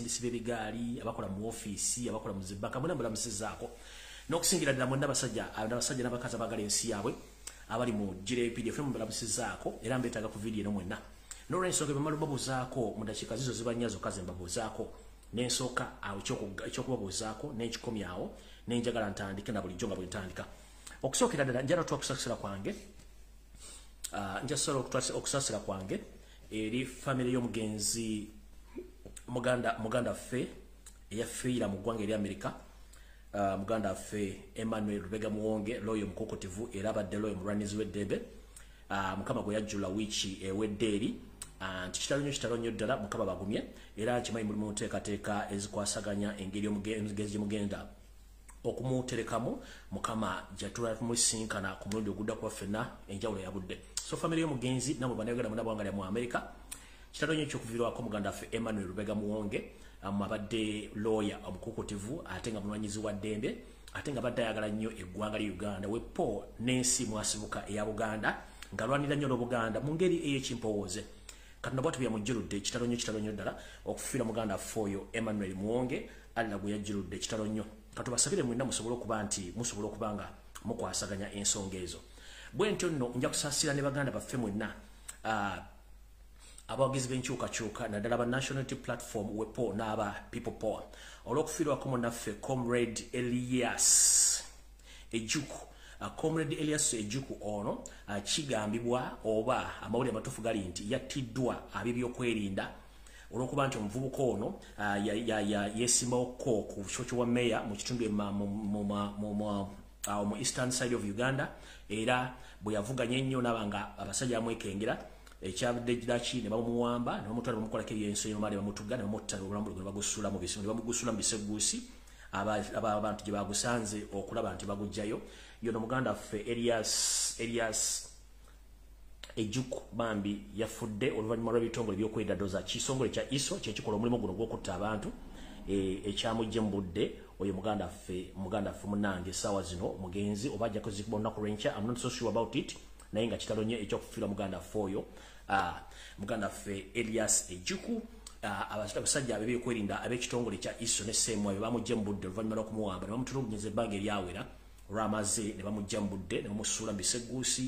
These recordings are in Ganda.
abasindisi b'ebigaali abakola mu office abakola mu zibanka mwena mbulamusizaako n'okusingira ddala mwena abasajja n'abakazi abagala ensi yaabwe abali mu GPDF mbulamusizaako era mbeetaaga ku vidiyo eno mwena n'olw'ensonga bemala babuuzaako mu dakiika zizo ziba nnya zokka ze mbabuuzaako n'ensooka awo ekyokubabuuzaako n'ekikomyawo n'enjagala ntandike na bulijjo nga bwe ntandika okusookera ddala njala twakusasira kwange njasobola okusasira kwange eri famire y'omugenzi muganda ffe eyafiira mu ggwanga eri Amerika muganda ffe Emmanuel Rubega Muwonge loyo mukokotivu era abadde loyo mulwanizi w'eddembe mukama gwe yajjula wiiki ewedde eri nti kitalo nnyo ddala mukama bagumye era nkimanyi mulimu nteekateeka ezikwasaganya engeri omugenzi mugenda okumuterekamu mukama jatula tumusinkana ku mulundi ogudda kwa ffenna enjawulo yabudde so family y'omugenzi namwe banayogera mu nabwanga lya mu Amerika kitalo nnyo ekyokuviirwako muganda ffe Emmanuel Rubega Muwonge abadde lawyer omukokotivu ate nga mulwanyizi wa ddembe ate nga badde ayagala nnyo eggwanga lya Uganda wepo n'ensi mwasibuka eya Buganda ng'alwanira nnyo n'Obuganda mu ngeri ey'ekimpowooze kati nabwatu byamujjuludde kitalo nnyo ddala okufiira muganda ffe oyo Emmanuel Muwonge alina gwe yajjuludde kitalo nnyo katubasabire mwenna musobole okuba nti musobola okuba nga mukwasaganya ensonga ezo bwe ntyo nno nja kusaasira ne baganda baffe mwenna abawagizi b'enkyukakyuka naddala ba nationality platform wepo n'aba people power olw'okufiirwako munnaffe comrade Elias Ejuku comrade Elias Ejuku ono kigambibwa oba amawulire amatuufu gali nti yattiddwa ab'ebyokwerinda olwokuba nti omuvubuka ono yeesimbawoko ku kyo wa meya mu kitundu mu eastern side of Uganda era bwe yavuganya ennyo n'abanga abasajja bamwekengera ekyabadde daki ne bamuwamba ne bamutwala bamukolako ebyensonyi bamaali bamutuga ne bamutta obulamu bwe bagusula mu biseguusi abantu gye bagusanze okulaba nti bagujjayo yono muganda ffe Elias Ejuku bambi yafudde oluvannyuma lw'ebitongole by'okwerinda doza kisongole kya ISO kyekikola omulimu guno gw'okutta abantu ekyamujje mu budde oyo muganda ffe munnange essaawa zino mugenzi oba ajja kuzikibwa olunaku lw'enkya I'm not so sure about it naye nga kitalo nnyo ekyokufiira muganda ffe oyo muganda ffe Elias Ejuku abasajja ab'ebyokwerinda ab'ekitongole kya ISO ne sseemwayo bamujje mu budde oluvannyuma lw'okumuwamba ne bamutulugunyeza ebbanga eryawera olw'amaze ne bamujja mu budde ne bamusuula mu biseguusi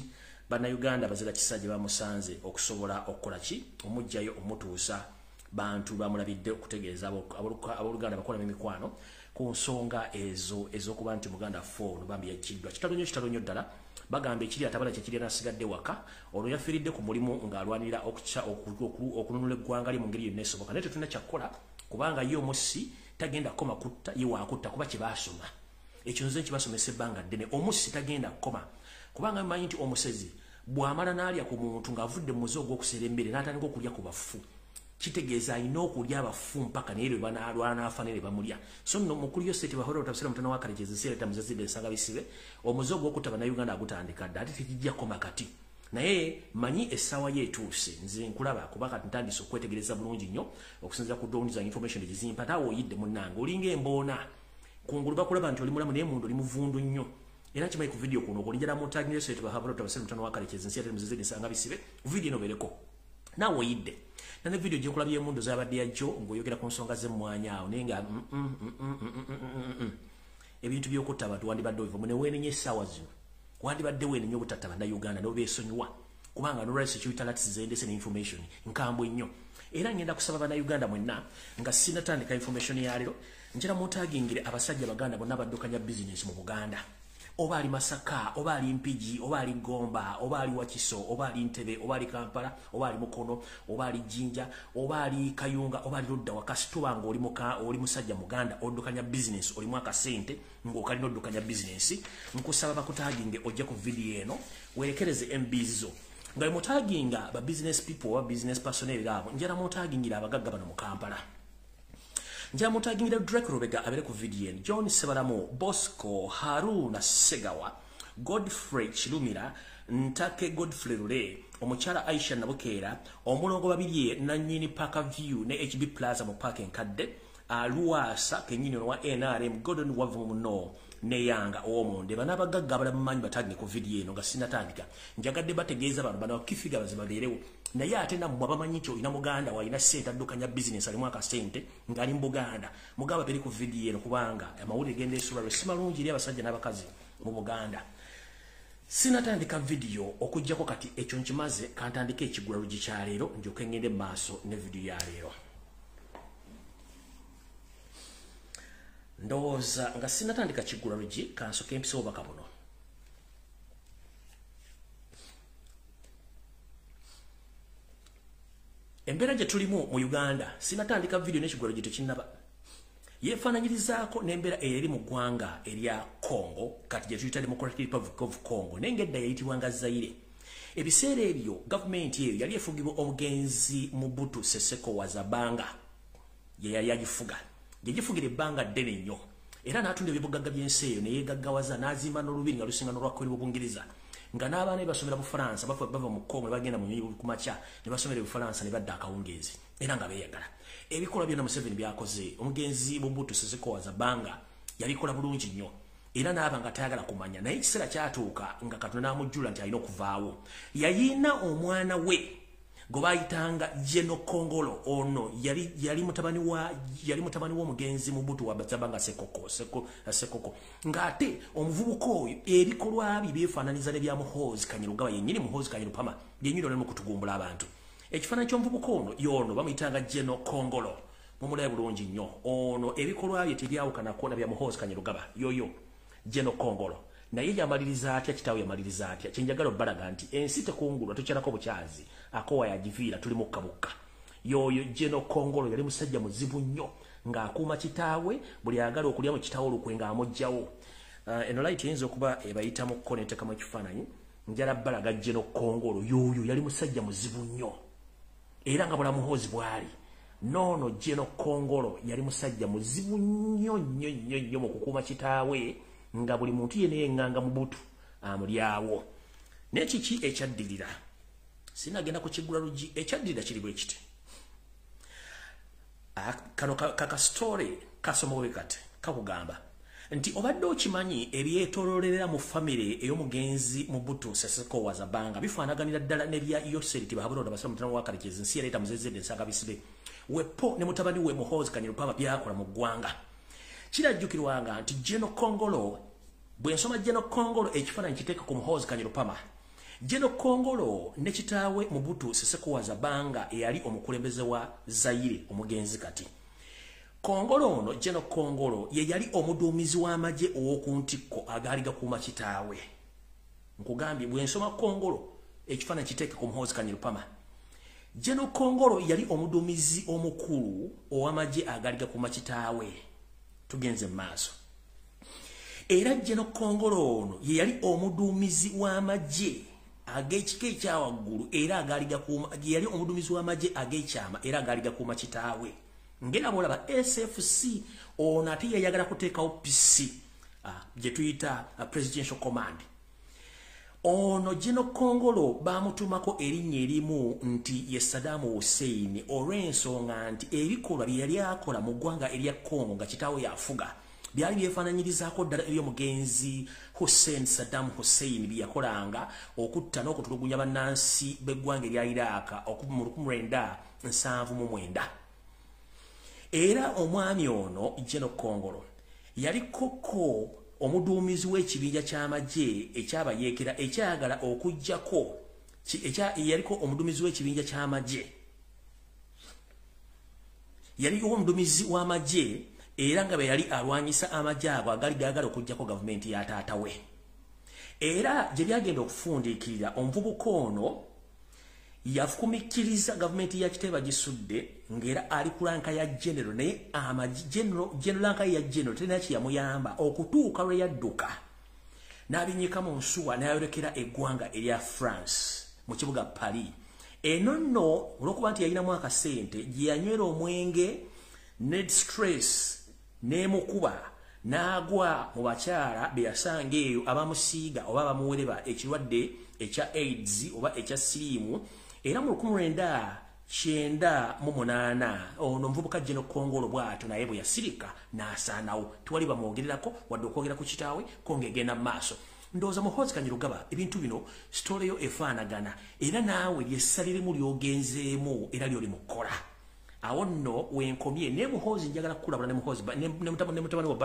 Bannayuganda bazira kisajja bamusanze okusobola okukola ki omujjayo omutuusa bantu bamulabidde okutegeeza abooluganda bakola emikwano ku nsonga ez'okuba nti muganda ffe ono bambi yakiddwa kitalo nnyo ddala bagamba ekiri atabala kyekiri n'asigadde waka olwo yafiiridde ku mulimu ng'alwanira okununula eggwanga lye mu ngeri yonna esoboka naye tetulina kyakkola kubanga ye omussi tagenda kukoma kutta ye waakutta kuba kye baasoma ekyo nze nkibasomesa ebbanga ddene omussi tagenda kukoma kubanga mmanyi nti omusezi bw'amala n'alya ku muntu ng'avudde mu muze ogw'okuseera emmere n'atandika okulya ku bafu kitegeeza alina okulya abafu mpaka naye lwe banaalwanaafa ne bamulya so nno mukulu yose tebahora otabisira mutana wa kalejeza eseera tamuzazidde ensanga bisibe omuze ogw'okutta bannayuganda agutandika dda ate tekijjako makati naye manyi essaawa ye etuuse nze nkulaba kuba kati ntandise okwetegereza bulungi nnyo okusinziira ku drone za information egizimpa ate awo oyidde munnange olinga emboona kungulu bakulaba nti oli mulamu naye mundu oli muvundu nnyo era kimanyi ku video kuno okolinjala mutagire so tebahora otabisira mutana wa kalejeza ensi ate tamuzazidde ensanga bisibe video eno bereko naawe oyidde nane video gye nkulabye emundu z'abadde yajjo ng'oyogera ku nsonga z'emmwanyi awo naye nga ebintu by'okutta abantu wandibadde obiva mu ne weenenya essaawa zino wandibadde weenenya obutatta bannayuganda n'obeesonyiwa kubanga nolwalisi kyuyita latisi zendese ne information nkambwe nnyo era ngenda kusaba bannayuganda mwenna nga sinatandika information ya leero njala mutagingire abasajja baganda bonna baddukanya bizinesi mu Buganda oba ali Masaka oba ali Mpigi oba ali Gomba oba ali Wakiso oba ali Ntebe oba ali Kampala oba ali Mukono oba ali Jinja oba ali Kayunga oba ali Lodda wakasituba oli musajja Muganda oddukanya business oli mwaka sente ng'okali n'oddukanya business nkusaba bakutaginge ojja ku video eno werekereze MBs zo nga mutaginga ba business people oba business personnel abo njala mutagingira abagagga bano mu Kampala njala mutagingira Drake Rubega abere ku video eno John Sebalamo Bosco Haruna Segawa Godfrey Chilumira Ntake Godfrey Rule omukyala Aisha Nabukeera omulongo babiri nannyini Parker View ne HB Plaza mu parking kadde Luwasa kenyini wa NRM Gordon Wavu muno ne Yanga owomonde bana bagagga abalamanyi batange ku video eno nga sinatandika njagadde bategeeza bano kifiga bazima leerewo naye ate nammwe abamanyi nti olina muganda walina ssente addukanya bizinesi alimu akasente ng'ali mu Buganda mugamba beri ku vidiyo eno kubanga amawulire genda esula lwe si malungi eri abasajja n'abakazi mu Buganda. Sinatandika vidiyo okujjako kati ekyo nkimaze kantandika ekigula luggi kya leero ndyoke ngende maaso ne vidiyo ya leero. Ndowooza nga sinatandika kigula luggi kansoke empisewo baka buno. Embeera gye tulimu mu Uganda sinatandika vidiyo n'ekigula luggi tekinnaba. Yefaananyirizaako n'embeera eri mu ggwanga erya Congo kati gye tuyita Democratic Republic of Congo naye ng'edda yayitibwanga Zaire. Ebiseera ebyo gavumenti eyo yali efugibwa omugenzi Mobutu Sese Seko Wazabanga ye yali agifuga. Yegifugira ebbanga ddene nnyo era n'atunda ebibugagga by'ensi eyo ne yeegaggawaza n'azimba n'olubiri nga lusinga n'olwakkolera Obungereza nga n'abaana be basomera Bufalansa bava mu Congo ne bagenda mu nyonyi ku makya ne basomera Bufalansa ne badda akawungeezi era nga beeyagala. Ebikola byonna Museveni byakoze omugenzi Mobutu Sese Seko Wazabanga yabikola bulungi nnyo era n'aba nga tayagala kumanya naye ekiseera kyatuuka nga Katonda n'amujjula nti alina okuvaawo. Yayina omwana we gwe bayitanga Jeno Kongolo ono yali mutabani w'omugenzi Mobutu Wazabanga Sekoko ng'ate omuvubuka oyo ebikolwa bye byefaananiza ne bya Muhoozi Kainerugaba yennyini Muhoozi Kainerugaba yennyini olemu kutugumbula abantu. Ekifaananyi ky'omuvubuka ono yono bamuyitanga Jeno Kongolo mumulabe bulungi nnyo ono ebikolwa bye tebyawukanako na bya Muhoozi Kainerugaba yoyo Jeno Kongolo naye yamaliriza atya kitaawe yamaliriza atya kyenjagala obbalaga nti ensi tekungulwa tokyalako bukyazi akowa yagiviira tuli mukka yoyo Jeno Kongolo yali musajja muzibu nnyo ng'akuuma kitaawe buli ayagala okulya mu kitaawe olukwe ng'amugjawo. Eno light eyinza okuba ebayita mu kko neteekamu ekifaananyi njala bbalaga Jeno Kongolo yoyo yali musajja muzibu nnyo era nga bulamu Muhoozi bwali nono Jeno Kongolo yali musajja muzibu nnyo mu kukuuma kitaawe nga buli muntu yene yenganga Mobutu amulyawo. N'ekiki ekyaddirira sinagenda ku kigula luggi ekyaddirira kiri bwe kiti kano kaka story kasomowe kati kakugamba nti obadde okimanyi ebyetoololera mu famire ey'omugenzi Mobutu Sese Seko Wazabanga bifaanaganira ddala n'ebya Yoseriti Bahabuloda Basira Mutana wa Karekezi nsi yaleeta muzezedde ensanga bisibe wepo ne mutabani we Muhoozi Kainerugaba byakola mu ggwanga. Kirajjukirwanga nti Jeno Kongolo bwe nsoma Jeno Kongolo ekifaananyi kiteeka ku Muhoozi Kainerugaba. Jeno Kongolo ne kitaawe Mobutu Sese Seko Wazabanga eyali omukulembeze wa Zaire omugenzi kati. Kongolo ono Jeno Kongolo ye yali omuduumizi w'amagye ow'oku ntikko agaali gakuuma kitaawe. Nkugambye bwe nsoma Kongolo ekifaananyi kiteeka ku Muhoozi Kainerugaba. Jeno Kongolo yali omuduumizi omukulu ow'amagye agaali gakuuma kitaawe. Tugenze maaso. Era Jeno Kongolo ono ye yali omuduumizi w'amagye ag'ekika ekyawaggulu era agaali gakuuma yali omuduumizi w'amagye ag'ekyama era agaali gakuuma kitaawe. Ngera bolaba SFC ono ate yayagala kuteekawo PC gye tuyita Presidential Command. Ono Jeno Kongolo bamutumako erinnya erimu nti ye Saddam Hussein olw'ensonga nti ebikolwa bye yali akola mu ggwanga erya Congo nga kitaawe yafuga byali byefaananyirizaako ddala eby'omugenzi Saddam Hussein bye yakolanga okutta n'okutulugunya bannansi b'eggwanga erya Iraq mu 1979. Era omwami ono Jeno Kongolo yali koko omuduumizi w'ekibinja ky'amagye ekyabayeekera ekyagala okujjako yaliko omuduumizi w'ekibinja ky'amagye yaliwo omuduumizi w'amagye era nga bwe yali alwanyisa amagye ago agali gaagala okujjako gavumenti ya taata we. Era gye byagenda okufundiikirira omuvubuka ono yafukumikiriza gavumenti ya Kiteeba gisudde ng'era ali ku lanka ya general naye general lanka ya general terina kiyamuyamba okutuuka lwe yadduka n'abinyika mu nsuwa n'ayolekera eggwanga erya France mu kibuga Paris. Eno nno olw'okuba nti yalinamu akasente gye yanywera omwenge ne stress n'emukuba n'agwa mu bakyala be yasanga eyo abamusiiga oba abamuwereba ekirwadde ekya AIDS oba ekya siriimu. Era mu 1998 ono mvubuka Jeno Kongolo bw'atyo naye bwe yasirika n'asaanawo tewali bamwogererako wadde okwogera ku kitaawe ko ng'egenda mu maaso. ndoza muhozi Kanyirugaba ebintu bino story yo efaanagana era naawe lyessalire mu lyogenzeemu era lyoli mukola awo nno wenkomye ne muhozi njagala kukulabula ne muhozi ne mutabani wa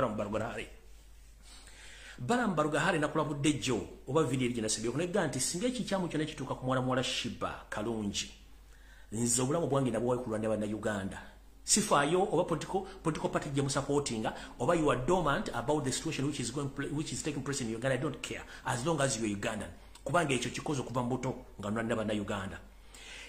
Balamu Barugahare nakulabudde jjo oba video eri gyenasibye okunegga nti singa ekikyamu kyonna kituuka ku muwala Shiba Kalungi nze obulamu bwange nabwo kulwanira bannayuganda sifaayo oba political party gye musupportinga oba you are dormant about the situation which is taking place in Uganda. I don't care as long as you are Ugandan kubanga ekyo kikoze okuva mbuto nga nwanira bannayuganda.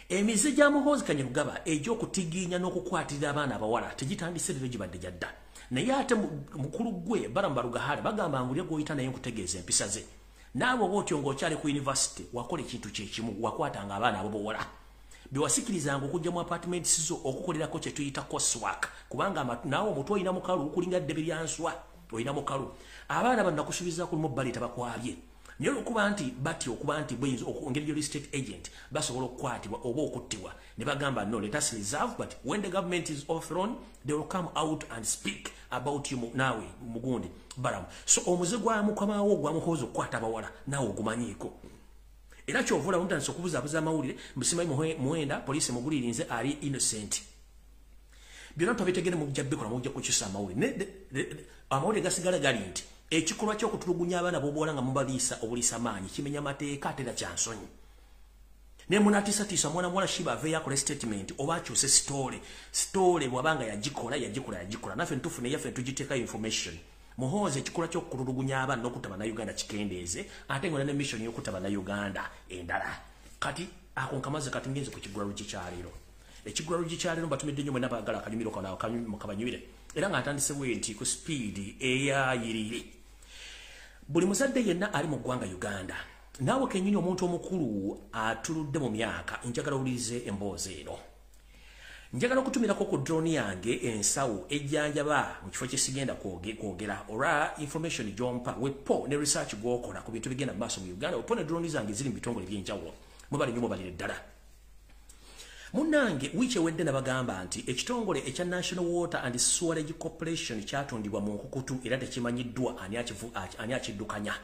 Emize gya muhozi Kanyirugaba egy'okutigiinya n'okukwatirira abaana abawala tegitandise leero gibadde gyadda naye ate mukulu gwe Balamu Barugahare bagamba ngulye goyita naye nkutegeeza empisa ze naawe bw'otyo ng'okyali ku university wakola ekintu kyekimu wakwatanga abaana abo bawala biwasikirizanga okujja mu apartments zo okukolerako kye tuyita coursework kubanga naawe omutwe olina mukalu kulinga ddebe lyanswa olina mukalu abaana bano nakusuubiza ku mobile tabakwabye naye okuba nti batyo okuba nti bweyinza engeri gy'oli state agent basobola okukwatibwa oba okuttibwa ne bagamba no let us reserve but when the government is overthrown they will come out and speak about you naawe mugundi Balamu so omuze gwa mukamawo gwa muhozi okukwata abawala naawe ogumanyiiko era kyovula mutandise okubuzaabuza amawulire musimayi muwenda poliisi mugulirinze ali innocent byonna tubitegere mujja bikola mujja kukyusa amawulire amawulire gasigala gali nti ekikolwa ky'okutulugunya abaana b'obuwala nga mubaliisa obuliisa maanyi kimenya amateeka ate era kyansonyi ne munatiisatiisa mwana muwala Shiba aveeyo akole statement oba akyuse sitole bw'abanga yagikola naffe ntufune yaffe tugiteekayo information muhozi ekikolwa ky'okutulugunya abaana n'okutta bannayuganda kikendeeze ate ng'olina ne mission y'okutta bannayuganda endala kati ako nkamaze kati ngenze ku kigula luggi kyaleero ekigula luggi kyaleero mbatumidde nnyo mwenna baagala akanyumiro kana kabanyumire era ng'atandise bwe nti ku speed eyayirire buli muzadde yenna ali mu ggwanga Uganda naawe kennyini omuntu omukulu atuludde mu myaka njagala owulirize emboozi eno njagala okutumirako ku drone yange ensawo ejjanjaba mu kifo kyesigenda kwogera olwa information gyompa wepo ne research gwokola ku bintu bigenda mu maaso mu Uganda wepo ne drone zange ziri mu bitongole by'enjawulo mubali nnyo mubalire ddala munnange wiiki ewedde nabagamba nti ekitongole ekya National Water and Sewerage Corporation kyatundibwa mu nkukutu era tekimanyiddwa ani akiddukanya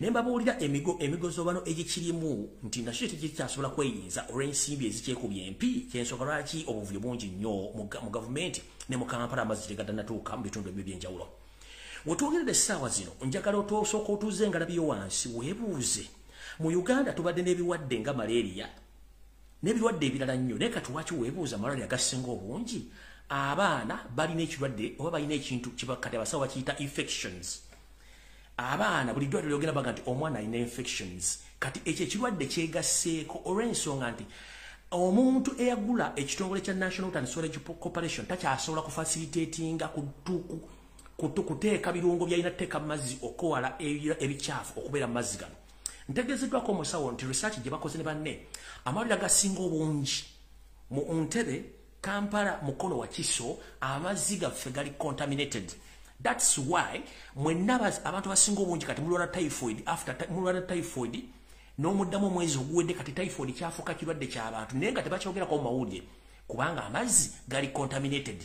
ne mbabuulira emigozobano egikirimu nti nakyo tekikyasobola kweyinza olw'ensimbi ezikyekubye empi kyensonga lwaki obuvuyo bungi nnyo mu gavumenti ne mu Kampala amazzi tegaddannatuuka mu bitundu ebyo by'enjawulo wetwogeredde essaawa zino njagala osooka otuuze engalabiyo wansi weebuuze mu Uganda tubadde n'ebiwadde nga malaria n'ebirwadde ebirala nnyo naye kati lwaki weebuuza malaria gasinga obungi abaana balina ekirwadde oba balina ekintu kati abasawo bakiyita infections abaana buli ddwaliro lyogera baga nti omwana alina infections kati ekyo ekirwadde kyegasseeko olw'ensonga nti omuntu eyagula ekitongole kya National Water and Sewerage Corporation takyasobola kufacilitatinga kuteeka birungo byalina teeka mu mazzi okowala ebikyafu okubeera mu mazzi gano ntegeezeddwako omusawo nti research gye bakoze ne banne amawulire agasinga obungi mu Entebbe Kampala Mukono wa Kiso amazzi gaffe gali contaminated. That's why mwenna abantu basinga obungi kati mulwala typhoid mulwala typhoid n'omuddamu omwezi oguwedde kati typhoid kyafuuka kirwadde ky'abantu naye nga tebakyogerako mu mawulire kubanga amazzi gali contaminated.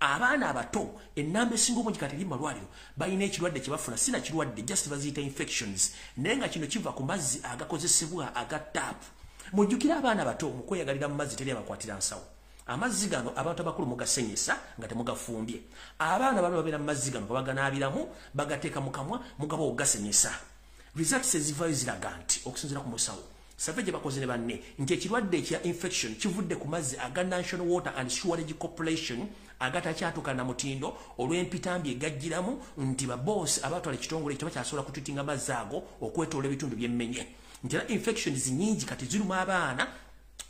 Abaana abato ennamba esinga obungi kati eri malwaliro balina ekirwadde kye bafuna sina kirwadde just baziyita infections naye nga kino kiva ku mazzi agakozesebwa aga taapu. Mujjukira abaana abato mu kweyagalira mu mazzi teri abakwatira nsawo. Amazzi gano abantu abakulu mugasenyesa nga temugafumbye. Abaana bano babeera mu mazzi gano baganaabiramu bagateeka mu kamwa mugaba ogasenyesa. Results ezivaayo ziraga nti okusinziira ku musawo safe gye bakoze ne banne nti ekirwadde ekya infection kivudde ku mazzi aga National Water and Sewerage Corporation agatakyatuuka na mutindo olw'empitambi egajjiramu nti babosi abatwala ekitongole ekyo bakyasobola kututinga amazzi ago okwetoola ebitundu by'emmenye nti era infections nyingi kati ziruma abaana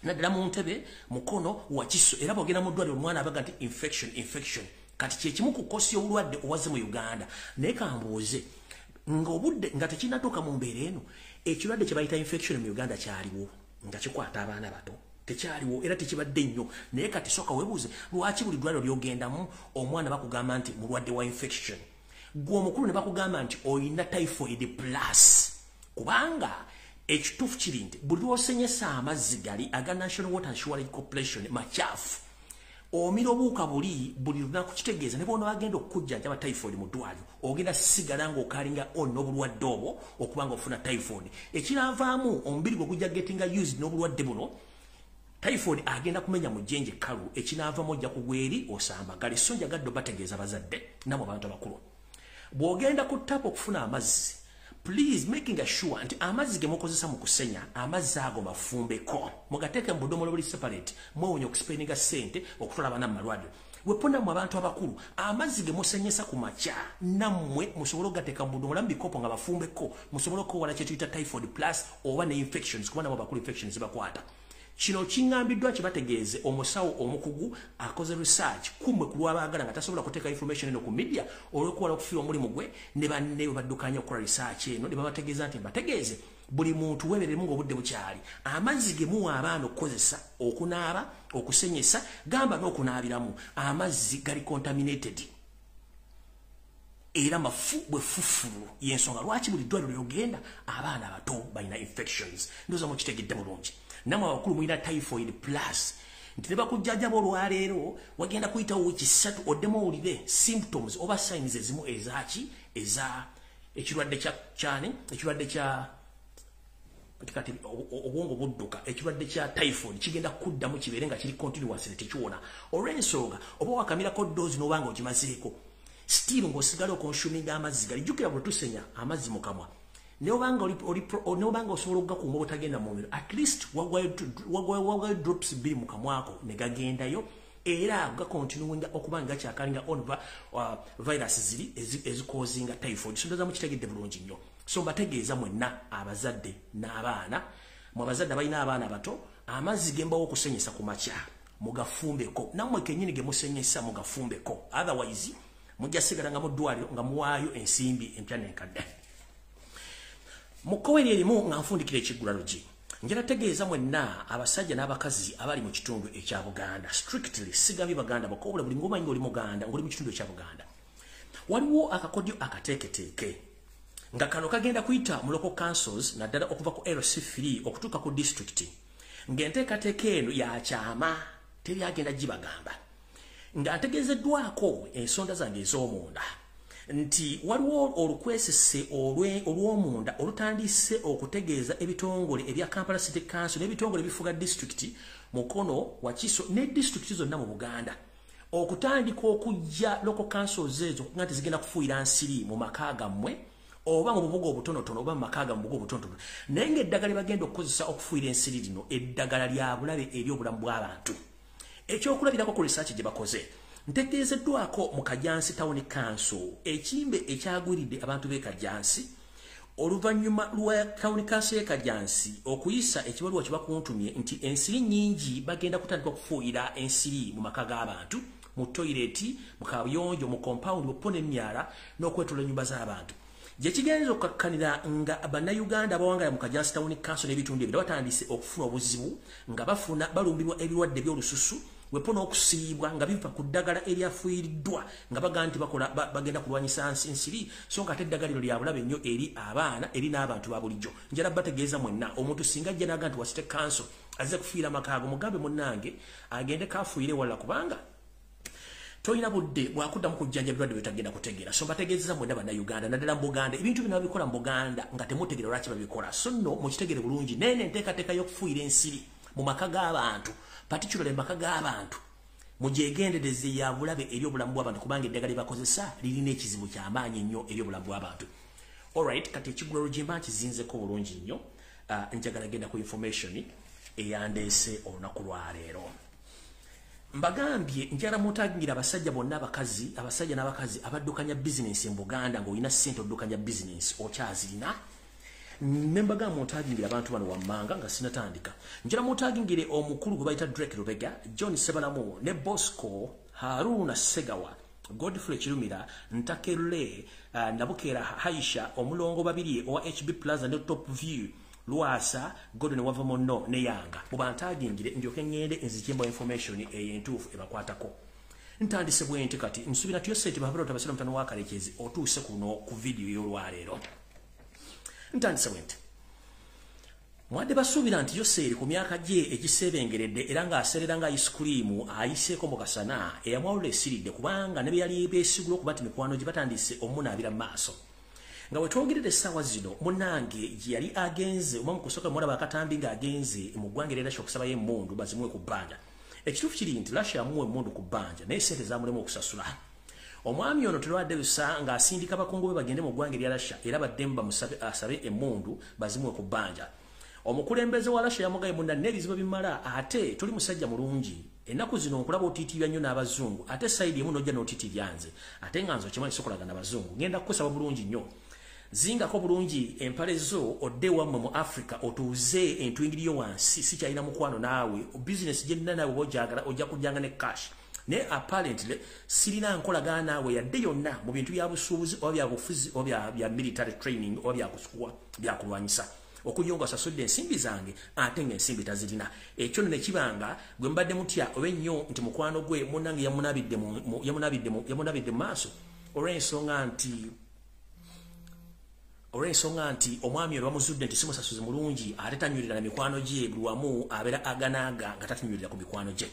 naddala mu Entebbe Mukono wa Kiso era bwogenda mu ddwaliro omwana abaga nti infection kati kyekimu ku kosi y'obulwadde owaze mu Uganda naye kambuuze ng'obudde nga tekinnatuuka mu mbeera eno ekirwadde kye bayita infection mu Uganda kyaliwo nga kikwata abaana bato tekyaliwo era tekibadde nnyo naye kati soka weebuuze lwaki buli ddwaliro lyogendamu omwana bakugamba nti mulwadde wa infection gwe omukulu ne bakugamba nti oyina typhoid plus kubanga ekituufu kiri nti buli lwosenyesa amazzi gali aga National Water and Sewerage Corporation makyafu omira obuuka buli lunaku kitegeeza ne bona bagenda okujjanjaba typhoid mu ddwaliro ogenda sigala ng'okalinga ono obulwadde obwo okubanga ofuna typhoid ekiravaamu omubiri gwe gujja gettinga used n'obulwadde buno typhoid agenda kumenya mu jjenje kkalu ekinaavaamu ojja kugweri osambagale so njagadde obategeeza bazadde namwe abantu abakulu bw'ogenda ku ttapa okufuna amazzi please making sure nti amazzi ge mukozesa mu kusenya amazzi ago mafumbeko mugateeke mu budomolo buli separate mwewunya okuspendinga ssente okutwala abaana mu malwaliro weponda mu abantu abakulu amazzi ge musenyesa ku makya nammwe musobole okugateeka mu budomola mu bikopo nga mafumbeko musobole okuwala kye tuyita typhoid plus oba ne infections kuba nabo bakulu infections zibakwata kino kingambiddwa kibategeeze omusawo omukugu akoze research kumwe ku lw'abaagala nga tasobola kuteeka information eno ku media olw'okuwala okufiirwa omulimu gwe ne banne baddukanya okukola research eno ne babategeeza nti bategeeze buli muntu weeberemu ng'obudde bukyali amazzi ge muwa abaana okukozesa okunaaba okusenyesa gamba n'okunaabiramu amazzi gali contaminated era mafu bwe fufulu y'ensonga lwaki buli ddwaliro lyogenda abaana abato balina infections ndowooza mukitegedde bulungi namwe abakulu mulina typhoid plus nti ne bakujjajjaba olwaleero wagenda kuyitawo wiiki 3 oddemu owulire symptoms oba signs ezimu ezaki eza ekirwadde kyani ekirwadde kya kati obwongo budduka ekirwadde kya typhoid kigenda kuddamu kibeere nga kiri continuously tekiwona olw'ensonga oba wakamirako doozi n'obanga ogimazeeko still ng'osigala okonsuminga amazzi gali jjukira bwe tusenya amazzi mu kamwa neobanga osobola okugakuuma obutagenda mu mubiri at least wagwayo drops 2 mu kamwako ne gagendayo era gakontinuinga okuba nga gakyakalinga on virus ziri ezikozinga typhoid so ndoza mukitegedde bulungi nnyo so mbategeeza mwenna abazadde n'abaana mu abazadde abalina abaana bato amazzi gembawo okusenyesa ku makya mugafumbeko nammwe kennyini ge musenyesa mugafumbeko otherwise mujja sigala nga mu ddwaliro nga muwaayo ensimbi empya n'enkadde mukoweri erimu nga nfundikira ekigula LUJJI njala tegeeza mwenna abasajja n'abakazi abali mu kitundu ekya Buganda strictly sigambye baganda bakobula buli ngomanyi oli muganda ngoli mu kitundu ekya Buganda waliwo akakodyo akateeketeeke nga kano kagenda kuyita mu local councils naddala okuva ku LC3 okutuuka ku district ng'enteekateeka eno yakyama teryagenda gibagamba nga ntegeezeddwako ensonda zange ez'omunda nti waliwo olukwesese olw'omunda olutandise okutegeeza ebitongole ebya Kampala City Council n'ebitongole ebifuga district mukono wakiso ne district zonna mu Buganda okutandika okujja local councils ezo nga zigenda kufuuyira nsiri mu maka gammwe oba mu bubuga obutonotono oba mu maka gammwe bubuga obutonotono naye ng'eddagala bagenda okukozesa okufuuyira ensiri lino eddagala lya bulabe eri obulamu bw'abantu ekyokulabirako ku research gye bakoze ntegeezeddwako mu Kajansi Town Council ekimbe ekyagwiridde abantu b'e Kajansi oluvannyuma lwa Town Council y'e Kajansi okuyisa ekibaluwa kye bakuntumye nti ensiri nnyingi bagenda kutandika okufuuyira ensiri mu maka g'abantu mu toyireti mu kabuyonjo mu compound mu pone emyala n'okwetola ennyumba z'abantu gye kigenza okukakkanira nga bannayuganda abawangala mu Kajansi Town Council n'ebitundu ebyo batandise okufuna obuzibu nga balumbirwa ebirwadde by'olususu wepono okusiibwa nga biva ku ddagala eryafuiriddwa nga baga nti bagenda kulwanyisa ensiri so nga ate eddagala lino lya bulabe nnyo eri abaana eri n'abantu ba bulijjo njala bategeeza mwenna omuntu singa ajja n'aga nti wasite council azze kufiira amakaago mugambe munnange agende kafuire wala kubanga toyina budde bwakuddamu kujjanja ebirwadde byotagenda kutegeera so mbategeezeza mwenna bannayuganda naddala mu Buganda ebintu bino babikola mu Buganda nga temutegeera lwaki babikola so nno mukitegere bulungi nene enteekateeka y'okufuuyira ensiri mu maka g'abantu particularly maka g'abantu mujegendereze ya bulabe eri obulamu bw'abantu kubanga eddagala lyebakozesa lirina ekizibu ky'amaanyi ennyo eri obulamu bw'abantu alright kati ekigula LUJJI mba nkizinzeko bulungi nnyo njagala genda ku information eyandeese olunaku lwaleero mbagambye njala mutagingira abasajja bonna abasajja n'abakazi abaddukanya bizinensi mu Buganda ng'olina ssente oddukanya bizinensi okyazirina membaga mutagingira abantu bano wammanga nga sinatandika njala mutagingire omukulu gwe bayita Drake Lubega John Sebalamu ne Bosco Haruna Segawa Godfrey Kirumira Ntakerule Nabukera Haisha omulongo babiri owa HB Plaza ne Top View Luasa Godone Wavamono ne Yanga mubantagingire ndyoke ngende enzikimba information entuufu ebakwatako ntandise bwente kati nsubira tuyo sente babalo tabasira mutano wakalekezi otuuse kuno ku video y'olwaleero ntandise bwente Mwadde basuubira nti Yoseeri ku myaka gye egisebengeredde era ng'aserera nga ice cream ayiseeko mu kasana eyamwawula esiridde kubanga ne byali beesigula okuba nti mikwano gye batandise omunaabira mu maaso. Nga we twogerera essaawa zino munnange gye yali agenze oba mu kusooka mulaba akatambi ng'agenze mu ggwanga erya Russia okusabayo emmundu bazimuwe ku bbanja. Ekituufu kiri nti Russia yamuwa emmundu ku bbanja naye ssente zaamulema okusasula. Omwami ono tulwadde lusa ng'asindika bakungu be bagende mu ggwanga erya Russia era baddemu asabe emmundu bazimuwe ku bbanja. Omukulembeze wa Russia yamugaye munna n'ebizibu bimala ate tuli musajja mulungi. Ennaku zino nkulaba otiitibya nnyo n'abazungu ate sayidi emu n'ojja n'otiitibya nze ate nga nze okimanyi sokolaga n'abazungu ngenda kukusaba bulungi nnyo. Zingako bulungi empale zo odde wammwe mu Africa otuuze entwingiriyo wansi sikyalina mukwano naawe business gye nnina naawe bw'ojagala ojja kujjanga ne cash. Ne apparently sirina nkolagana naawe yadde yonna mu bintu bya busuubuzi oba bya bufuzi oba bya military training oba bya kusukwa bya kulwanyisa. Okunyonga sasudde ensimbi zange ate ng'ensimbi tazirina. Ekyo ne kibanga gwe mbadde mutya oba ennyo nti mukwano gwe munnange yamunabidde mu maaso olw'ensonga nti omwami olwa muzudde nti simusasuzi mulungi ate tanyulira na mikwano gye buli wamu abeera aganaaga nga tatunyulira ku mikwano gye.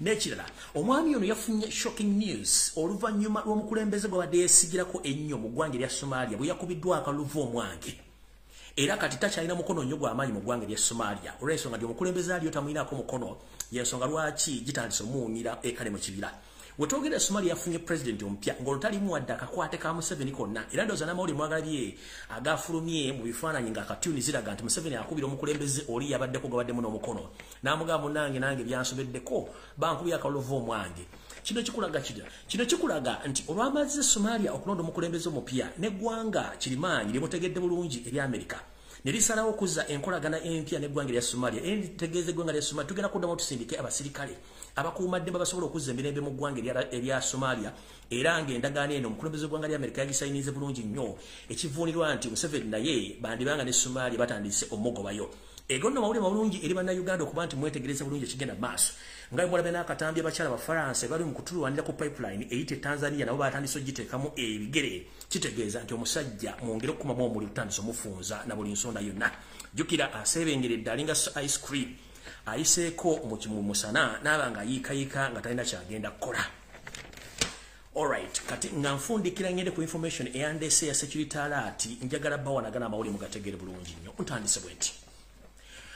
N'ekirala omwami ono yafunye shocking news oluvannyuma lw'omukulembeze gwe badde yeesigirako ennyo mu ggwanga erya Somalia bwe yakubiddwa akaluvu omwange. Era kati takyalina mukono nnyo gw'amaanyi mu ggwanga erya Somalia olw'ensonga nti omukulembeze aliyo tamuyinaako mukono y'ensonga lwaki gitandise omuwunyira ekale mu kibira. We twogera Somalia yafunye president omupya ng'olutalimu wadde akakwate ka Museveni konna era ndowooza n'amawulire mwagalabye agafulumye mu bifaananyi ng'akatuni ziraga nti Museveni akubira omukulembeze oli yabaddeko gabaddemu n'omukono n'amugamba munnange nange byansobeddeko bankubye akalovu omwange. Kino kikulaga nti olwamaze Somalia okulonda omukulembeze omupya n'eggwanga kirimaanyi limutegedde bulungi eri Amerika ne lisalawo okuzza enkolagana empya n'eggwanga erya Somalia eritegeeza eggwanga erya Somalia tugenda kuddamu tusindike abasirikale abakuumaddembe basobola okuzza emirembe mu ggwanga erya Somalia era ng'endagaano eno omukulembeze w'eggwanga lya Amerika yagisayinize bulungi nnyo ekivuunirwa nti Museveni naye bandibanga ne Somalia batandise omugobayo. Ego nno mawulire malungi eri bannayuganda okuba nti mwetegereza bulungi ekigenda maaso. Nga mulabe n'akatambi abakyala Abafaransa bali mu kutulwanira ku pipeline eyite Tanzania nabo batandise ogiteekamu ebigere kitegeeza nti omusajja mwongere okukumamu omuli lutandise omufunza na buli nsonda yonna. Jjukira aseebengeredde alinga ice cream ayiseeko mu musana n'aba nga ayiikayiika nga talina kyagenda kukola. Alright, kati nga nfundikira ngende ku information eyandese ya security alert njagala bawanagana amawulire mugategeere bulungi nnyo. Ntandise bwe nti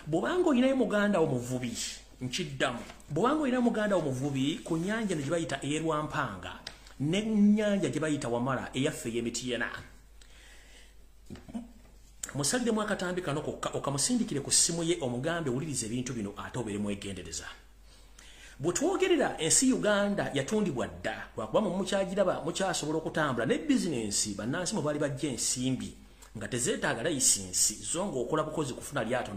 bw'obanga olinayo muganda omuvubi nkiddamu bw'obanga olinayo muganda omuvubi ku nnyanja ne gye bayita ey'Erwampanga n'ennyanja gye bayita Wamala eyaffe ey'Emityana musaliremu akatambi kano kokka okamusindikire ku ssimu ye omugambe owuliriza ebintu bino ate obeere mwegendereza. Bwe twogerera ensi Uganda yatundibwa dda lwakuba mu mukyagiraba mukyasobola okutambula ne bizinensi bannansi mwe baali bajja ensimbi nga tezeetaaga layisinsi zo ng'okola bukozi kufuna lyato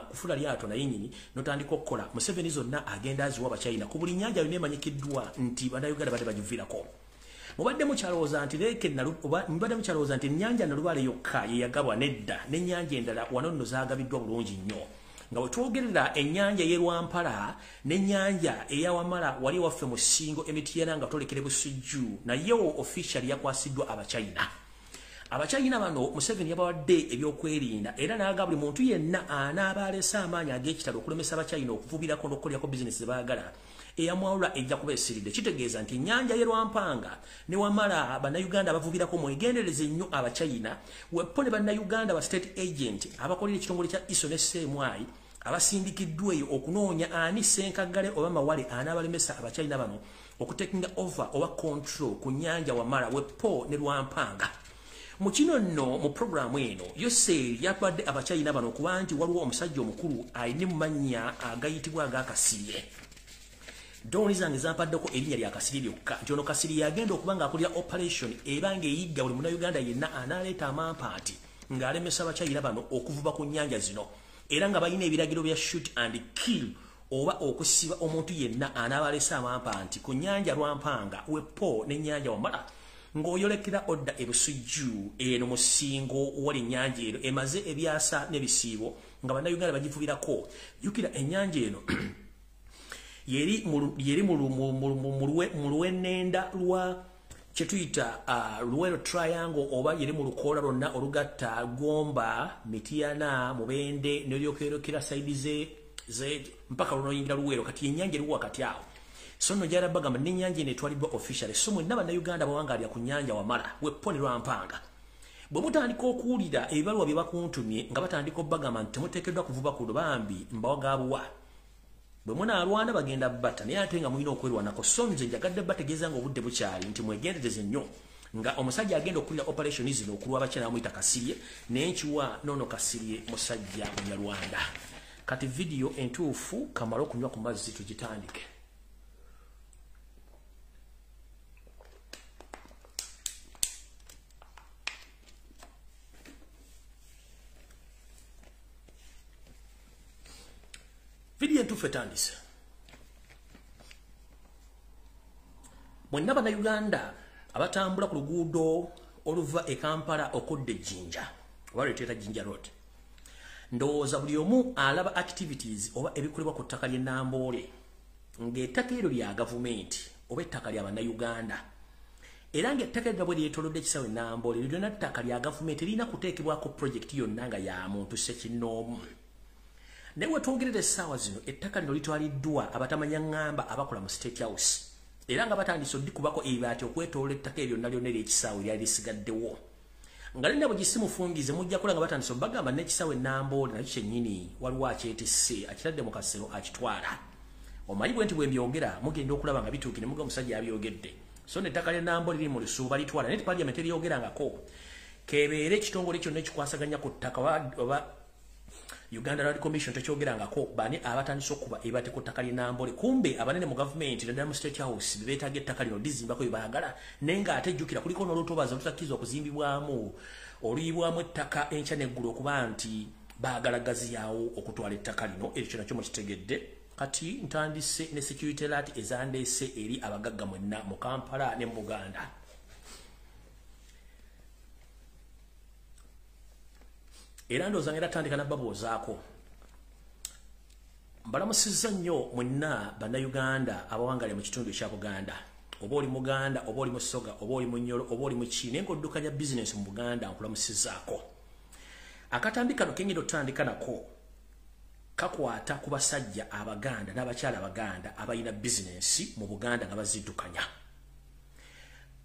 kufuna lyato naye nnyini n'otandika okukola. Museveni zonna agenda aziwa Abachina ku buli nnyanja yonna emanyikiddwa nti bannayuganda badde bagiviirako. Mubadde mukyalowooza nti ennyanja Nalubaale yokka ye yagabwa nedda n'ennyanja endala wano nno zaagabiddwa bulungi nnyo. Nga we twogerera ennyanja y'Erwampala n'ennyanja eya Wamala wali waffe mu Ssingo Emityana nga tolekere Busujju nayewo officially yakwasiddwa Abachina. Abachina bano Museveni yabawadde ebyokwerinda era n'aga buli muntu yenna anaaba alese amaanyi ag'ekitalo okulemesa Abachina okuvubirako n'okukolerako bizinesi ze baagala eyamwawula ejja kuba esiridde. Kitegeeza nti ennyanja y'Erwampanga ne Wamala bannayuganda abavuubirako mwegendereze nnyo Abachina weppo ne bannayuganda ba state agent abakolera ekitongole kya ISO ne CMI abasindikiddwa eyo okunoonya ani Ssenkagale oba Mawale anaabalemesa Abachina bano okutekinga over oba control ku nnyanja Wamala weppo ne Lwampanga. Mu kino nno mu programu eno Yoseeri yabadde Abachina bano kuba nti waliwo omusajja omukulu ayina mu mannya agayitibwa ag'Akasirye. Doni zange zampaddeko erinnya lya Kasirye lyokka nti ono Kasirye yagenda okuba ng'akulira operation eba ng'eyigga buli munnayuganda yenna anaaleeta amampaati ng'alemesa Abachina bano okuvuba ku nnyanja zino era nga balina ebiragiro bya shoot and kill oba okusiba omuntu yenna anaabalese amampaati ku nnyanja Lwampanga weppo n'ennyanja Wamala ng'oyolekera odda ebusujju eno mu Ssingo wali ennyanja eno emaze ebyasa n'ebisiibo nga bannayuganda bagivubirako. Jjukira ennyanja eno yeri mu luwennenda lwa chetuyita Luwero triangle oba yeri mu lukola lonna olugatta Gomba Mitiana Mubende n'eryokerokera side ze mpaka lunoyingira Luwero kati ennyanja eriwo wakati awo so no jara bagamba n'ennyanja ene twalibwa officially so mwe naba na Uganda bawangalya ku nnyanja wamala wepponi lwampanga bwe mutandika okuwulira ebibalwa bye bakuntumye nga batandika obbagamba nti temuteekeddwa kuvuba ku lubambi mbawagabuwa bwe munaalwana bagenda batta naye ate nga mulina okwerwanako so nze njagadde bategeeza nga obudde bukyali nti mwegendereze nnyo nga omusajja agenda okulira operation zino okulwa abakyala bamuyita Kasirye n'enkiwa nono Kasirye musajja Munyarwanda kati video entuufu kamala okunywa ku mazzi tugitandike. Video entuufu etandise. Mwenna bannayuganda abatambula ku luguudo oluva e Kampala okudda Jinja waleetera Jinja Road ndowooza buli omu alaba activities oba ebikolebwa ku ttaka ly'e Namboole ng'ettaka eryo lya gavumenti oba ettaka lya bannayuganda era ng'ettaka eryo bwe lyetoolodde ekisaawe Namboole lyonna ttaka lya gavumenti erina kuteekebwako projekiti yonna nga ya muntu ssekinnoomu. Naye wetwogerera essaawa zino ettaka lino litwaliddwa abatamanya ngamba abakola mu State House era nga batandise oddikubako ebibaati okwetoola ettaka eryo lyonna lyonna ery'ekisaawe lyali lisigaddewo nga lina bwe gisimufungize mujja kola nga batandise obbagamba n'ekisaawe Namboole nakyo kyennyini waliwo akyetisse akitadde mu kasero akitwala omanyi bwe nti bwe mbyogera mugenda okulaba nga bituukire muga omusajja abyogedde so n'ettaka ly'e Namboole liri mu lusuubo balitwala naye Parliament eryogerangako kebeere ekitongole kyonna ekikwasaganya ku ttaka oba Uganda Road Commission tekyogerangako bani abatandise okuba ebate ku ttaka ly'e Namboole kumbe abanene mu gavumenti naddala mu State House beetaaga ettaka lino lizimbako bye baagala naye nga ate jjukira kuliko n'olutobaza lutakkiriza okuzimbibwamu oluyibwamu ettaka enkya n'eggulu okuba nti baagala gaziyaawo okutwala ettaka lino ekyo kyonna kyo mukitegedde kati ntandise ne security alert ezandeese eri abagagga mwenna mu Kampala ne mu Buganda. Era ndowooza ngenda tandika nababoozaako mbalamusizza nnyo mwenna bannayuganda abawangalya mu kitundu ekya Buganda oba oli Muganda oba oli Musoga oba oli Munyoro oba oli Muki naye ng'oddukanya bizinesi mu Buganda nkulamusizzaako. Akatambi kano kengenda otandika nako kakwata ku basajja Abaganda n'abakyala Abaganda abalina bizinesi mu Buganda nga baziddukanya.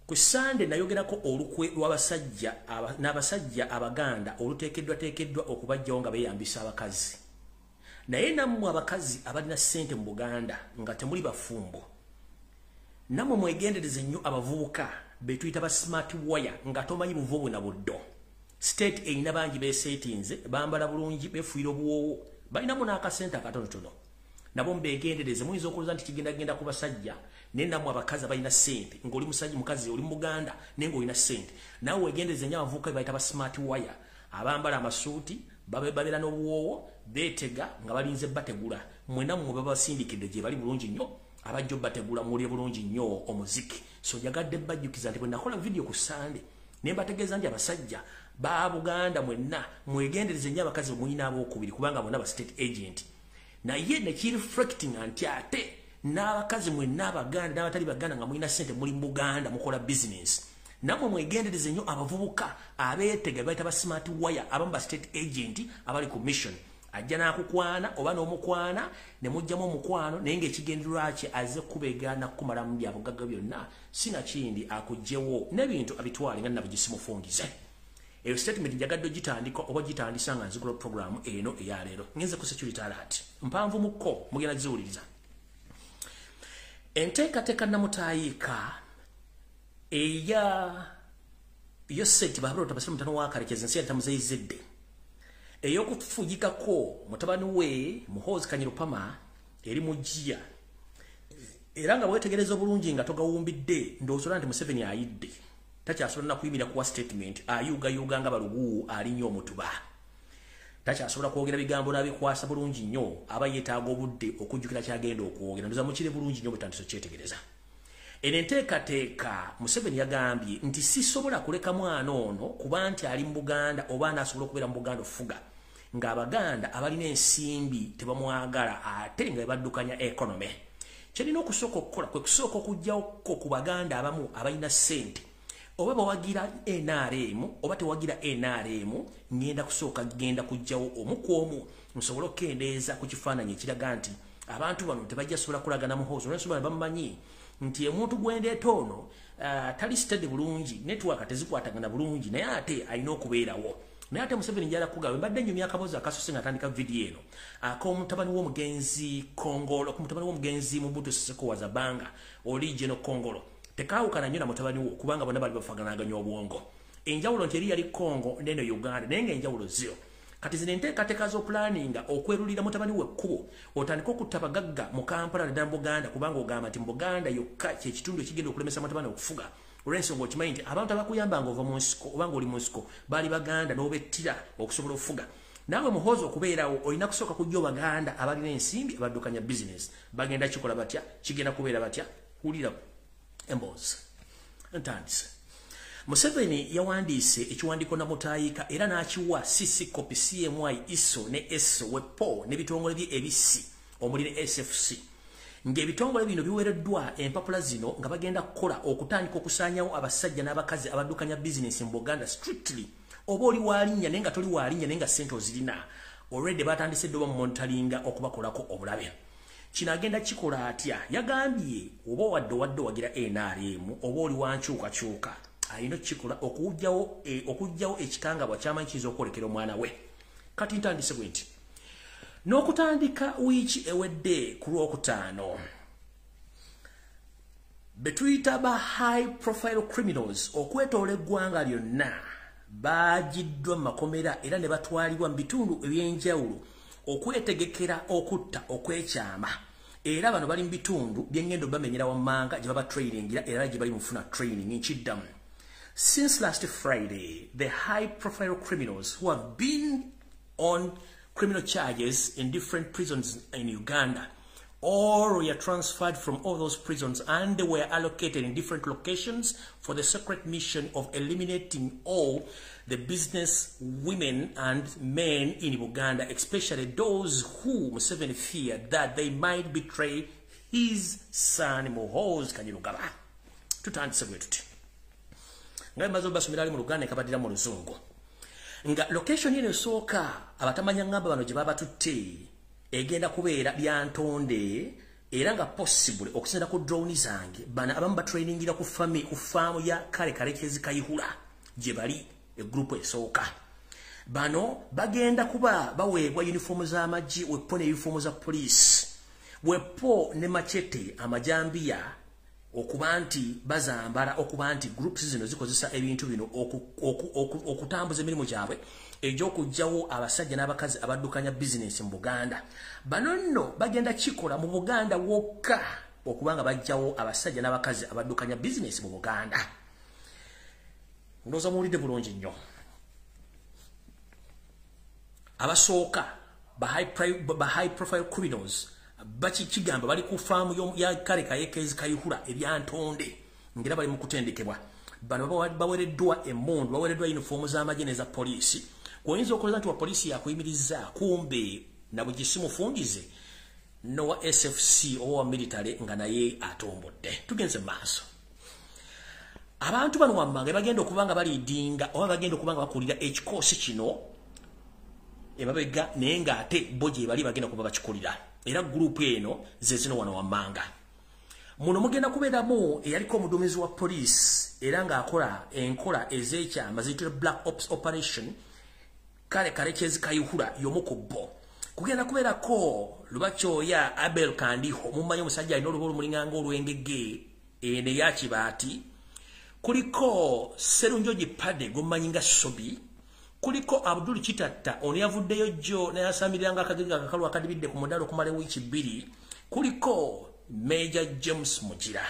Ku Sande nayogerako olukwe lw'abasajja n'abasajja Abaganda oluteekeddwa okubajjawo nga beeyambisa abakazi. Naye nammwe abakazi abalina ssente mu Buganda nga temuli bafumbo nammwe mwegendereze nnyo abavubuka betuyita ba smart wire nga tomanyi buvubu na buddo. State eyina bangi beeseetinze bambala bulungi beefuira obuwoowo balinamu n'akasente akatonotono nabo mbegendereze muyinza okulooza nti kigendagenda ku basajja naye nammwe abakazi abalina ssente ng'oli musajja mukazi oli Muganda naye ng'olina ssente naawe weegendereze nnyo abavubuka be bayita ba smart wire abambala amasuuti babeera n'obuwoowo beetega nga balinze bategula mwena mmwe babasindikidde gye bali bulungi nnyo abajja bategula mulye bulungi nnyo omuziki so njagadde bajjukiza nti bwe nakola video ku Sande ne mbategeeza nti abasajja ba Buganda mwenna mwegendereze nnyo abakazi muyina abookubiri kubanga bonna ba state agent naye nekireflecting nti ate n'abakazi mwenna Abaganda n'abatali Baganda nga muyina ssente muli mu Buganda mukola business namwe mwegendereze nnyo abavubuka abeetega bayita ba smart wire abamu ba state agent abali ku mission ajja n'akukwana oba n'omukwana ne mujjamu omukwano naye ng'ekigendererwa kye aze kubegaana kukumala mu byabugagga byonna sinakindi akugjewo n'ebintu abitwale nga nabo gisimufungize. Eyo statement njagadde ogitandika oba gitandisa nga nzigula program eno eya leero ngenze ku security alert mpanvu mukko mugenda giwuliriza. Enteekateeka namutayiika eya yoseti babulota basema mutano wakarekeza nsi yatamuzeyizidde ey'okufugikako mutabani we Muhoozi Kanyirupama eri mujja era nga wetegereza obulungi nga togawumbidde ndowooza nti Museveni ayidde takyasobola na kuyimira kuwa statement ayuga nga balugu alinnyo omutuba takyasobola kwogera bigambo n'abikwasa bulungi nnyo aba yeetaaga obudde okujjukira kyagenda okwogera ndoza mukire bulungi nnyo bwetandiso kyetegereza. Eno enteekateeka Museveni yagambye nti sisobola kuleka mwana ono kuba nti ali mu Buganda oba anaasobola okubeera mu Buganda ofuga ng'Abaganda abalina ensimbi tebamwagala ate nga baddukanya economy kyalina okusooka okukola kwe kusooka okugyawo ku baganda abamu abalina ssente oba bawagira NRM oba tewagira NRM ngenda kusooka genda kujjawo omu ku omu nsobola okukendeeza ku kifaananyi ekiraga nti abantu bano tebajja sobola kulagana muhoozi olwensonga bamumanyi nti omuntu gwendeeta ono tali sitade bulungi network tezikwatagana bulungi naye ate alina okubeerawo naye ate Museveni njala kugawe mbadde nnyo myakabozi akasose nga atandika vidiyo eno ak'omutabani w'omugenzi Kongolo mutabani w'omugenzi Mobutu Sese Wazabanga oli General Kongolo tekaawukana nnyo na mutabani wo kubanga bonna bali bafaganaganya obwongo enjawulo nti eri yali Kongo neno Uganda naye ng'enjawulo zio kati zino enteekateeka z'opulaninga okwerulira mutabani we ekkubo otandika okutta bagagga mu Kampala ne Buganda kubanga ogamba nti mu Buganda yokka kyekitundu ekigenda okulemesa mutabani okufuga olw'ensonga okimanyi nti abantu abakuyamba ng'ova mu nsiko oba ng'oli mu nsiko baali Baganda n'obettira okusobola okufuga naawe muhoozi okubeerawo olina kusooka kujja Baganda abalina ensimbi abaddukanya bizinesi bagenda kikola batya kigenda kubeera batya wulira emboozi ntandise Museveni yawandiise ekiwandiiko na mutaayika era n'akiwa CC copy CMY ISO ne ESO wepo n'ebitongole bye ebisi omuli ne SFC ng'ebitongole bino biweereddwa empapula zino nga bagenda kukola okutandika okusaanyawo abasajja n'abakazi abaddukanya bizinesi mu Buganda strictly oba oli waalinnya naye nga toli waalinnya naye nga ssente ozirina already batandise ddoba mu monitoringa okubakolako obulabe kino agenda kikola atya yagambye oba wadde wagira NRM oba oli wankyukakyuka ayina kikola okugjawo ekikangabwa ky'amanyi kiyinza okwolekera omwana we kati ntandise bwe nti n'okutandika wiiki ewedde ku Lwokutaano betuyita ba high profile criminals okwetoola eggwanga lyonna baagiddwa mu makomera era ne batwalibwa mu bitundu eby'enjawulo okwetegekera okutta okwekyama era bano bali mu bitundu by'engendo bamenyera wammanga gye baba trainingira era gye bali mufuna training nkiddamu. Since last Friday, the high-profile criminals who have been on criminal charges in different prisons in Uganda all were transferred from all those prisons and they were allocated in different locations for the secret mission of eliminating all the business women and men in Uganda, especially those who Museveni feared that they might betray his son Muhoozi Kanyarugaba. Tutandise bwe tuti nga mazo basumira ali mu Luganda ekabadira mu Luzungu nga location eno esooka abatamanya ngamba bano gye baba tutte egenda kubeera byantonde era nga possible okusenda ku drone zange bana abamu batrainingira ku faamu ya Kalekezi Kayihula gye bali egroup esooka bano bagenda kuba baweebwa uniform z'amagye wepo ne uniform za police wepo ne machete amajambiya okuba nti bazambala okuba nti groups zino zikozesa ebintu bino okutambuza emirimu gyabwe egy'okugjawo abasajja n'abakazi abaddukanya bizinesi mu Buganda. Bano nno bagenda kikola mu Buganda wokka okubanga bajjawo abasajja n'abakazi abaddukanya bizinesi mu Buganda. Ndowooza muwulidde bulungi nnyo. Abasooka ba high profile criminals bakikigamba bali ku faamu ya Kalekezi Kayihula ebyantonde ngira bali mu kutendekebwa bano bawereddwa emmundu bawereddwa uniform z'amagye ne za poliisi kuyinza okuloza nti wa poliisi yakuyimiriza kumbe na bugisimu fungize no wa SFC owa military nga naye atombodde tugenze maaso abantu bano wammanga bagenda okubanga balidinga oba bagenda okubanga bakulira ekikosi kino emabega naye nga ate boje bali bagenda kuba bakikulira era group eno zezino wano wammanga muno mugenda kubeeramu eyaliko omuduumizi wa police era ng'akola enkola ez'ekyama ziyitibwa Black Ops Operation Kalekezi Kayihula y'omu ku bo kugenda kubeerako Lubakyoya Abel Kandiho mumanyi omusajja alina olubu olumulinganga olw'engege ene ya Kibaati kuliko Serunjoji Pade gomanyi nga Sobi kuliko Abdul Kitatta ono yavuddeyo jjo nayasamiranga akagega akakalu akadibidde ku mudalo okumala wiiki 2 kuliko Major James Mugira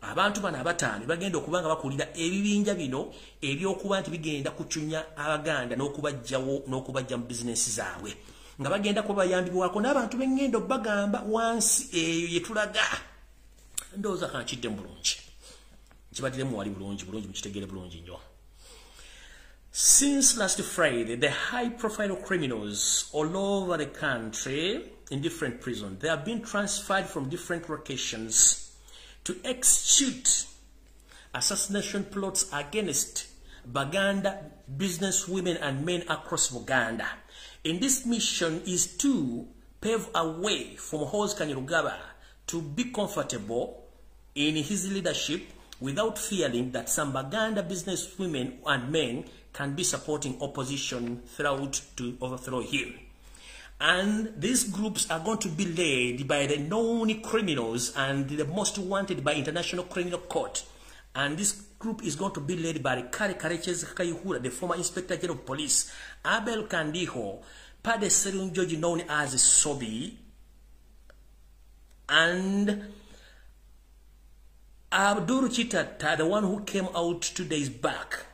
abantu bano abataano bagenda okubanga bakulira ebibinja bino ebyokuba nti bigenda kucunya Abaganda n'okubajjawo n'okubajja mu bizinesi zaabwe nga bagenda kuba bayambibwako n'abantu b'engendo bagamba wansi eyo yetulaga ndowooza kankidde bulungi kibadiremu wali bulungi mukitegere bulungi nnyo Since last Friday, the high-profile criminals all over the country in different prisons, they have been transferred from different locations to execute assassination plots against Baganda business women and men across Uganda. And this mission is to pave a way for Muhoozi Kainerugaba to be comfortable in his leadership without fearing that some Baganda business women and men can be supporting opposition throughout to overthrow him. And these groups are going to be led by the known criminals and the most wanted by International Criminal Court. And this group is going to be led by the former Inspector General of Police, Abel Kandiho, Pade Serunjoji known as Sobi, and Abdul Chitata, the one who came out 2 days back,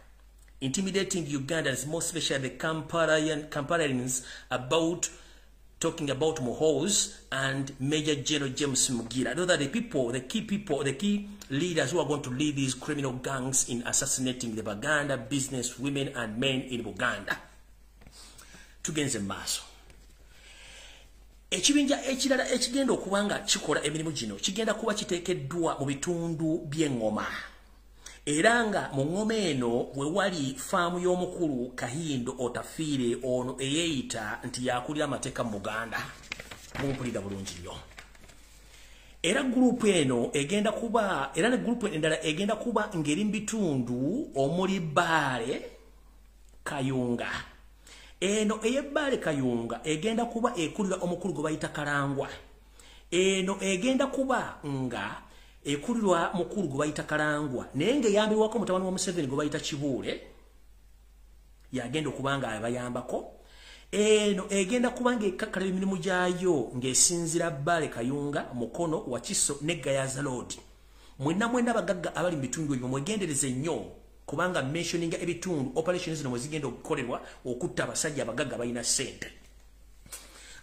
intimidating Ugandans, most especially the Kampalans, about talking about Muhoozi and Major General James Mugira. Those are the people, the key leaders who are going to lead these criminal gangs in assassinating the Baganda business women and men in Uganda. Tugenze maaso. Ekibinja ekirala ekigenda okubanga kikola emirimu gino kigenda kuba kiteekeddwa mu bitundu by'engoma. Era nga mu ngoma eno we wali faamu y'omukulu Kahindo Otafiire ono eyeeyita nti yakulira amateeka mu Buganda. Mumpulira bulungi nnyo. Era gurupu eno egenda kuba, era ne gurupu endala egenda kuba ngeri mu bitundu omuli Baale Kayunga. Eno ey'Ebbaale Kayunga egenda kuba ekulira omukulu gwe bayita Kalangwa. Eno egenda kuba nga ekulirwa mukulu gwe bayita Kalangwa. Naye ng'eyambibwako mutabani wa Museveni gwe bayita Kibuule. Yagenda okubanga abayambako. Eno egenda kuba ng'ekakkalira emirimu gyayo ng'esinzira Baale Kayunga, Mukono, Wakiso ne Gayaza Road. Mwenna abagagga abali mu bitundu ebyo mwegendereze nnyo. Kubanga mentioning ebitundu operations zino mwezigenda okukolerwa okutta abasajja abagagga balina ssente.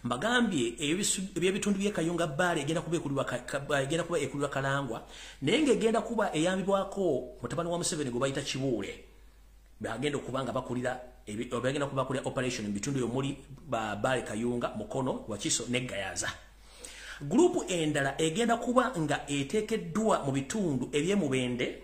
Mbagambye eby'ebitundu by'e Kayunga Baale egenda kuba ekulirwa Kalangwa, naye ng'egenda kuba eyambibwako mutabani wa Museveni gwe bayita Kibuule. Bagenda okuba nga bakulira operation mu bitundu omuli Baale Kayunga, Mukono, Wakiso ne Gayaza. Grupu endala egenda kuba nga eteekeddwa mu bitundu eby'Emubende,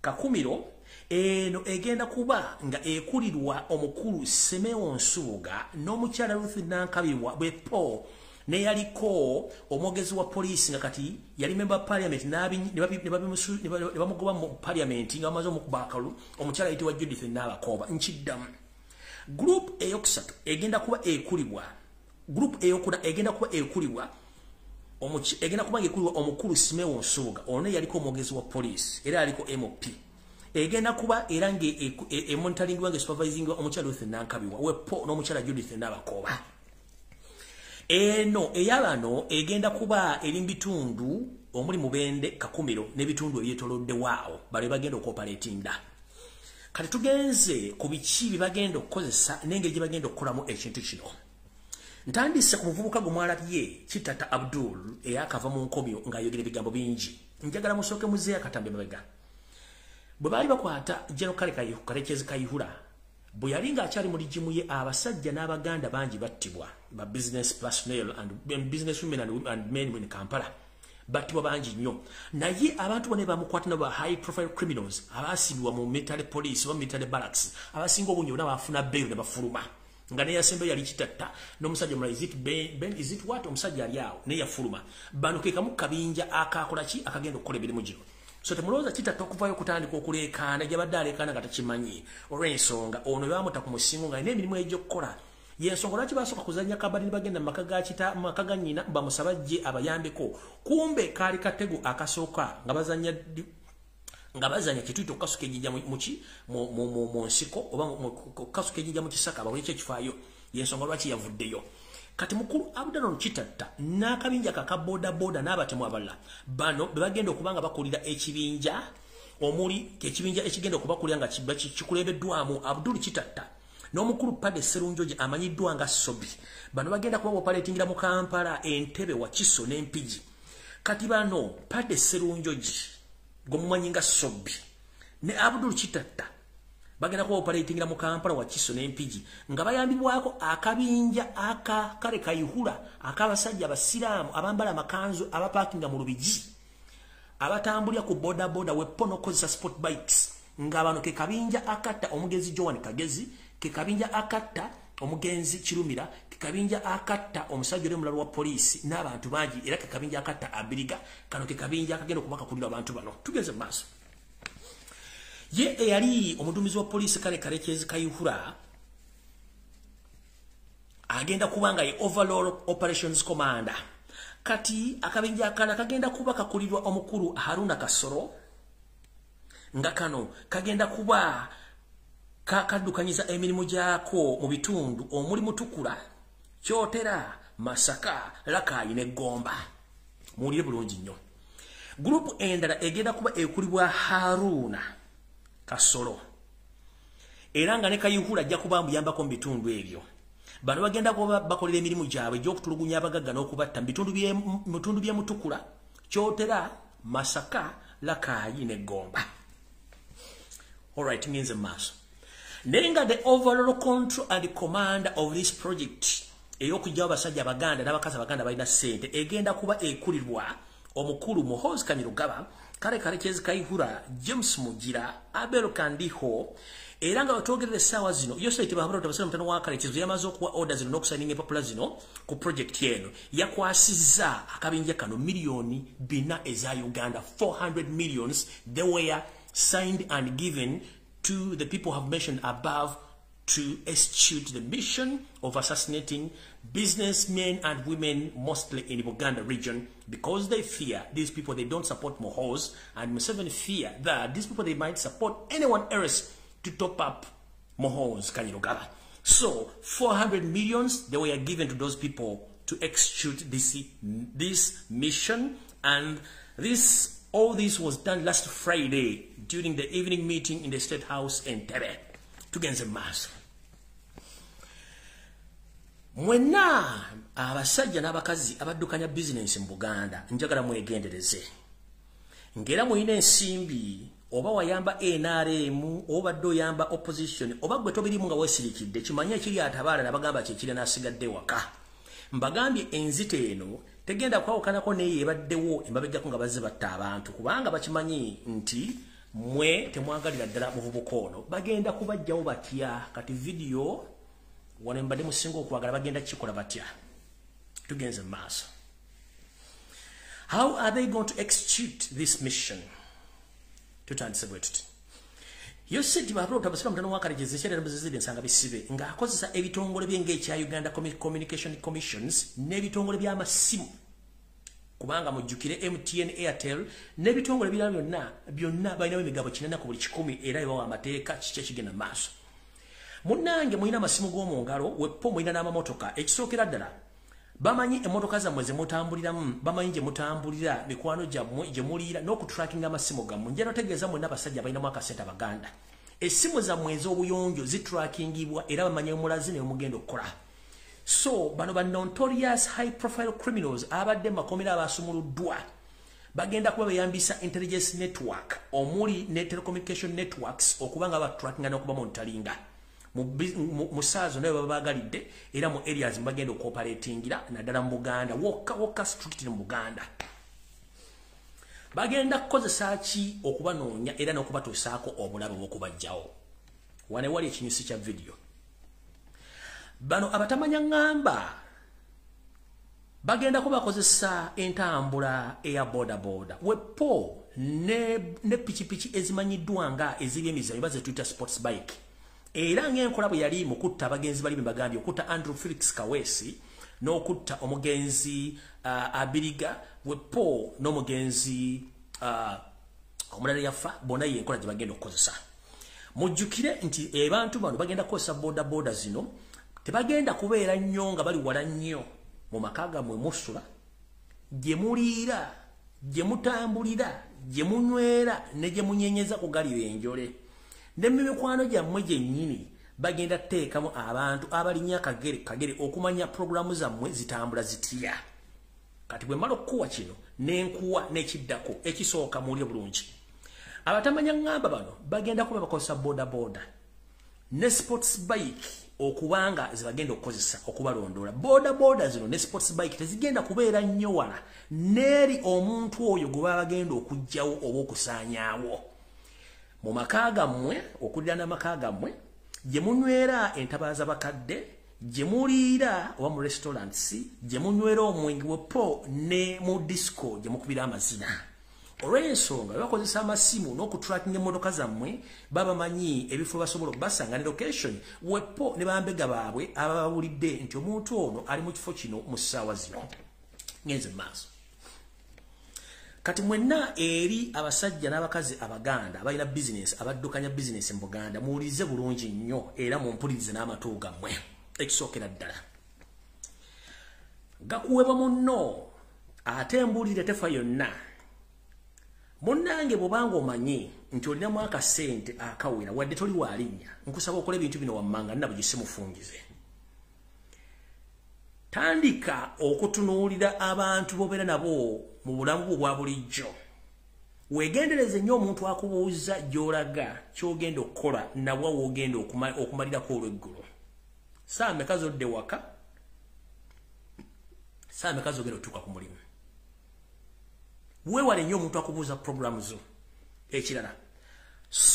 Kakumiro. Eno egenda kuba nga ekulirwa omukulu Semeo Nsubuga n'omukyala Ruth Nankabirwa bwepo ne yaliko omwogezi wa poliisi nga kati yali member parliament ne bamugoba mu parliament nga bamaze omukuba akalu omukyala ayitibwa Judith Nabakoba nkiddamu. Group eyokusatu egenda kuba ekulibwa, group eyokuna egenda kuba ekulibwa egenda kuba ekulibwa omukulu Semeo Nsubuga ono yaliko omwogezi wa poliisi era yaliko MOP. Egenda kuba era nge monitoring wange supervising omukyala Ruth Nankabirwa wepo n'omukyala Judith Nabakoba. Eno eyabano egenda kuba eri mu bitundu omuli Mubende, Kakumiro n'ebitundu ebyetolodde waawo bali bagenda okoperatinga. Kati tugenze ku biki bye bagenda okukozesa n'engeri gye bagenda okukolamu ekintu kino. Ntandise ku muvubuka gwe mwalabye Kitata Abdul eyakava mu nkomyo ng'ayogera ebigambo bingi. Njagala musooke muzeeyo akatambi mabega. Bwe baali bakwata General Kalekezi Kayihura, bwe yali ng'akyali mu ligimu ye abasajja n'Abaganda bangi battibwa ba business personnel and business women and men in Kampala. Battibwa bangi nnyo. Naye abantu bane bamukwata n'aba high profile criminals abaasibibwa mu military police oba military barracks abasinga obungi bonna baafuna bail ne bafuluma. Nga ne yasembe yali Kitata n'omusajja omulala is it what omusajja ali awo ne yafuluma. Bano ke kamu kabinja akakola ki akagenda okukola emirimu gino. So temulowooza Kitata okuvayo kutandika okuleekaana gy'abadde aleekaana nga takimanyi olw'ensonga ono bamuta ku musingo nga alina emirimu egy'okukola. Y'ensonga lwaki basooka kuzannya kabadi ne bagenda mu maka ga nnyina bamusaba ajje abayambeko. Kumbe kaali katego akasooka nga bazanya kituyita okukasuka ejjinja mu nsiko oba okukasuka ejjinja mu kisaka bawulire ekifaayo. Y'ensonga lwaki yavuddeyo. Kati mukulu Abdalon Kitata n'akabinja kakaboda n'abatemu abalala bano bebagenda okubanga bakulira ekibinja omuli ekibinja ekigenda okubakulira nga kikulebeddwamu Abdul Kitata n'omukulu Pade Serunjoji amanyiddwa nga Sobi. Bano bagenda kuba operatingira mu Kampala, Entebbe, Wakiso n'Empigi. Kati bano Pade Serunjoji gwe mumanyi nga Sobi ne Abdul Kitata bagenda kuba operatingira mu Kampala wa Kiso n'Empigi nga bayambibwako akabinja aka kale kayihula akabasajja abasiraamu abambala amakanzu abapakinga mu Lubijji abatambulira ku boda wepono kozesa sport bikes nga bano ke kabinja akatta omugenzi Joan Kagezi ke kabinja akatta omugenzi Kirumira ke kabinja akatta omusajja ole mulalo wa poliisi n'abantu bangi era ke kabinja akatta Abiriga kano ke kabinja akagenda kubaka kulira abantu bano tugenze maaso ye eyali omudumizi wa poliisi kale Kalekezi Kayihura agenda kubanga ye overall operations commander kati akabinja akana kagenda kuba kakulirwa omukuru Haruna Kasoro nga kano kagenda kuba kadukanyiza emirimu gyako mu bitundu omuli Mutukula Kyotera Masaka Lakayi ne Gomba muwulire bulungi nnyo group endala egenda kuba ekulibwa Haruna Kasoro era nga ne Kayihura ajja kuba mbuyambako mu bitundu ebyo bano bagenda kuba bakolera emirimu gyabwe gy'okutulugunya abagagga n'okubatta mu bitundu bye Mutukula Kyotera Masaka Lakayi ne Gomba. Alright, ngenze maaso nenga the overall control and the commander of this project ey'okujjawo basajja Abaganda n'abakazi Abaganda balina ssente egenda kuba ekulirwa omukulu Muhoozi Kanyarugaba kale Kalekezi Kayihura James Mugira Abel Kandiho era nga batwogerera essaawa zino yose tebabula tabasira mutano wa Kalekezi yamaze okuwa orders zino n'okusayininga empapula zino ku project yeno yakwasizza akabinja kano million bina eza Uganda 400 millions they were signed and given to the people who have mentioned above to execute the mission of assassinating businessmen and women mostly in the Buganda region because they fear these people, they don't support Muhoozi, and Museveni fear that these people, they might support anyone else to top up Muhoozi Kanyarugaba. So 400 millions they were given to those people to execute this mission, and all this was done last Friday during the evening meeting in the State House in Tebe. Tugenze maaso. Mwena abasajja n'abakazi abaddukanya business mu Buganda njagala mwegendereze. Ngera muyina ensimbi oba wayamba NRM oba ddo yamba opposition oba gwe tobirimu nga wesirikidde kimanye ekiri atabaala nabagamba kyekiri n'asigadde waka. Mbagambye enzito eno tegenda kwawukanako naye ebaddewo embabejjako nga bazze batta abantu kubanga bakimanyi nti mwe temwagalira ddala muvubuka ono bagenda kubajjawo batya kati video wano mbadde musinga okwagala bagenda kikola batya tugenze maaso. How are they going to execute this mission? Tutandise bwe tuti yose tibabula otabasira mutano wa Kalekezi ekyera n'obuzizide ensanga bisibe ng'akozesa ebitongole by'eng'ekya Uganda Communication Commissions n'ebitongole by'amasimu kubanga mujjukire MTN Airtel n'ebitongole ebirala byonna balinawo emigabo 4 ku buli 100 era ebawa amateeka kiki ekigenda maaso. Munnange mulina amasimu g'omungalo wepo mulina n'amamotoka ekisookera ddala bamanyi emmotoka zammwe ze mutambuliramu bamanyi gye mutambulira mikwano gyammwe gye muliira n'okutrackinga amasimu gammwe njala otegeeza mwenna abasajja balinamu akasente Abaganda essimu zammwe ez'obuyonjo zitrackingibwa era bamanyi omulazi ne mugenda okukola. So bano ba notorious high profile criminals abadde makomera abasumuluddwa bagenda kuba beyambisa intelligence network omuli ne telecommunication networks okubanga batrackinga n'okuba monitoringa musaazo naye babagalidde era mu areas bagenda okoperatingira naddala mu Buganda wokka strict mu Buganda bagenda kukozesa ki okubanoonya era n'okubatuusaako obulabe bw'okubajjawo. Wane wali ekinyusi kya video bano abatamanya ngamba bagenda kubakozesa entambula eya boda wepo ne pikipiki ezimanyiddwa nga ez'ebyemizannyo baze Twitter sports bike era ng'enkola bwe yali mu kutta abagenzi bali bagambye okutta Andrew Felix Kaweesi n'okutta omugenzi Abiriga wepo n'omugenzi omulala yafa bonna yenkola gye bagenda okukozesa. Mujjukire nti abantu bano bagenda kukozesa boda zino tebagenda kubeera nnyo nga bali wala nnyo mu maka gammwe musula gye muliira gye mutambulira gye munywera ne gye munyenyeza ku gali enjole ne mikwano gyammwe gyennyini bagenda teekamu abantu abalinya kagere okumanya programu zammwe zitambula zitya. Kati bwe mmala okukuwa kino n'enkuwa n'ekiddako ekisooka muwulire bulungi abatamanya ngamba bano bagenda kuba bakozesa boda ne sports bike okubanga zibagenda okukozesa okubalondola boda zino ne sports bike tezigenda kubeera nnyo wala neri omuntu oyo gwe bagenda okujjawo oba okusaanyaawo mu maka gammwe okulira n'amaka gammwe gye munywera entabaaza bakadde gye muliira oba mu restaurants gye munywera omwenge wepo ne mu disco gye mukubira amazina olw'ensonga bakozesa amasimu n'okutracking emmotoka zammwe babamanyi ebifo basobola okubasanga ne location wepo ne bambega baabwe ababawulidde nti omuntu ono ali mu kifo kino mu ssaawa zino ngenze maaso kati mwenna eri abasajja n'abakazi abaganda abalina business abaddukanya business mu Buganda muwulize bulungi nnyo era mumpulirize n'amatu gammwe ekisookera ddala gakuwebwa munno ate mbuulire tefa yonna munnange bw'obanga omanyi nti olinamu akasente akawera wadde toli waalinnya nkusaba okola ebintu bino wammanga nina bugise mufungize tandika okutunuulira abantu bobeera nabo mu bulamu bwo bwa bulijjo weegendereze nnyo omuntu akubuuza gy'olaga ky'ogenda okukola nabwa woogenda okumalirako olw'eggulu saameka zodde waka saameka zogenda otuuka ku mulimu weewale nnyo omuntu akubuuza programu zo ekirala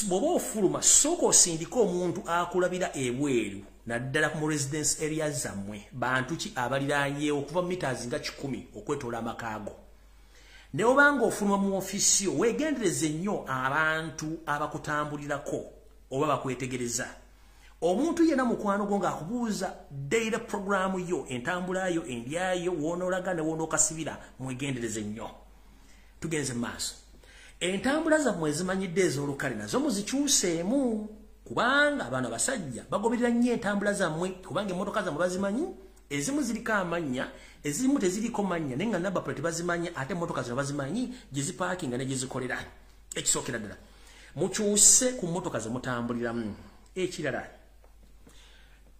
bw'oba ofuluma sooka osindika omuntu akulabira ebweru naddala mu residence area zammwe bantu ki abaliraanyeewo okuva mu meters nga 100 okwetoola amakaago ne obanga ofuluma mu ofiisi yo weegendereze nnyo abantu abakutambulirako oba bakwetegereza omuntu yenna mukwano gwo ng'akubuuza daily programu yo entambula yo endyayo woonoolaga ne woonookasibira mwegendereze nnyo tugenze maaso entambula zammwe ezimanyidde ez'olukale nazo muzikyuseemu kubanga abaana basajja bagoberera nnyo entambula zammwe kubanga emmotoka zammwe bazimanyi ezimu ziriko amannya ezimu teziriko mannya naye nga namba plate bazimanyi ate emmotoka zino bazimanyi gye zipaakinga ne gye zikolera ekisookera ddala mukyuse ku mmotoka ze mutambuliramu ekirala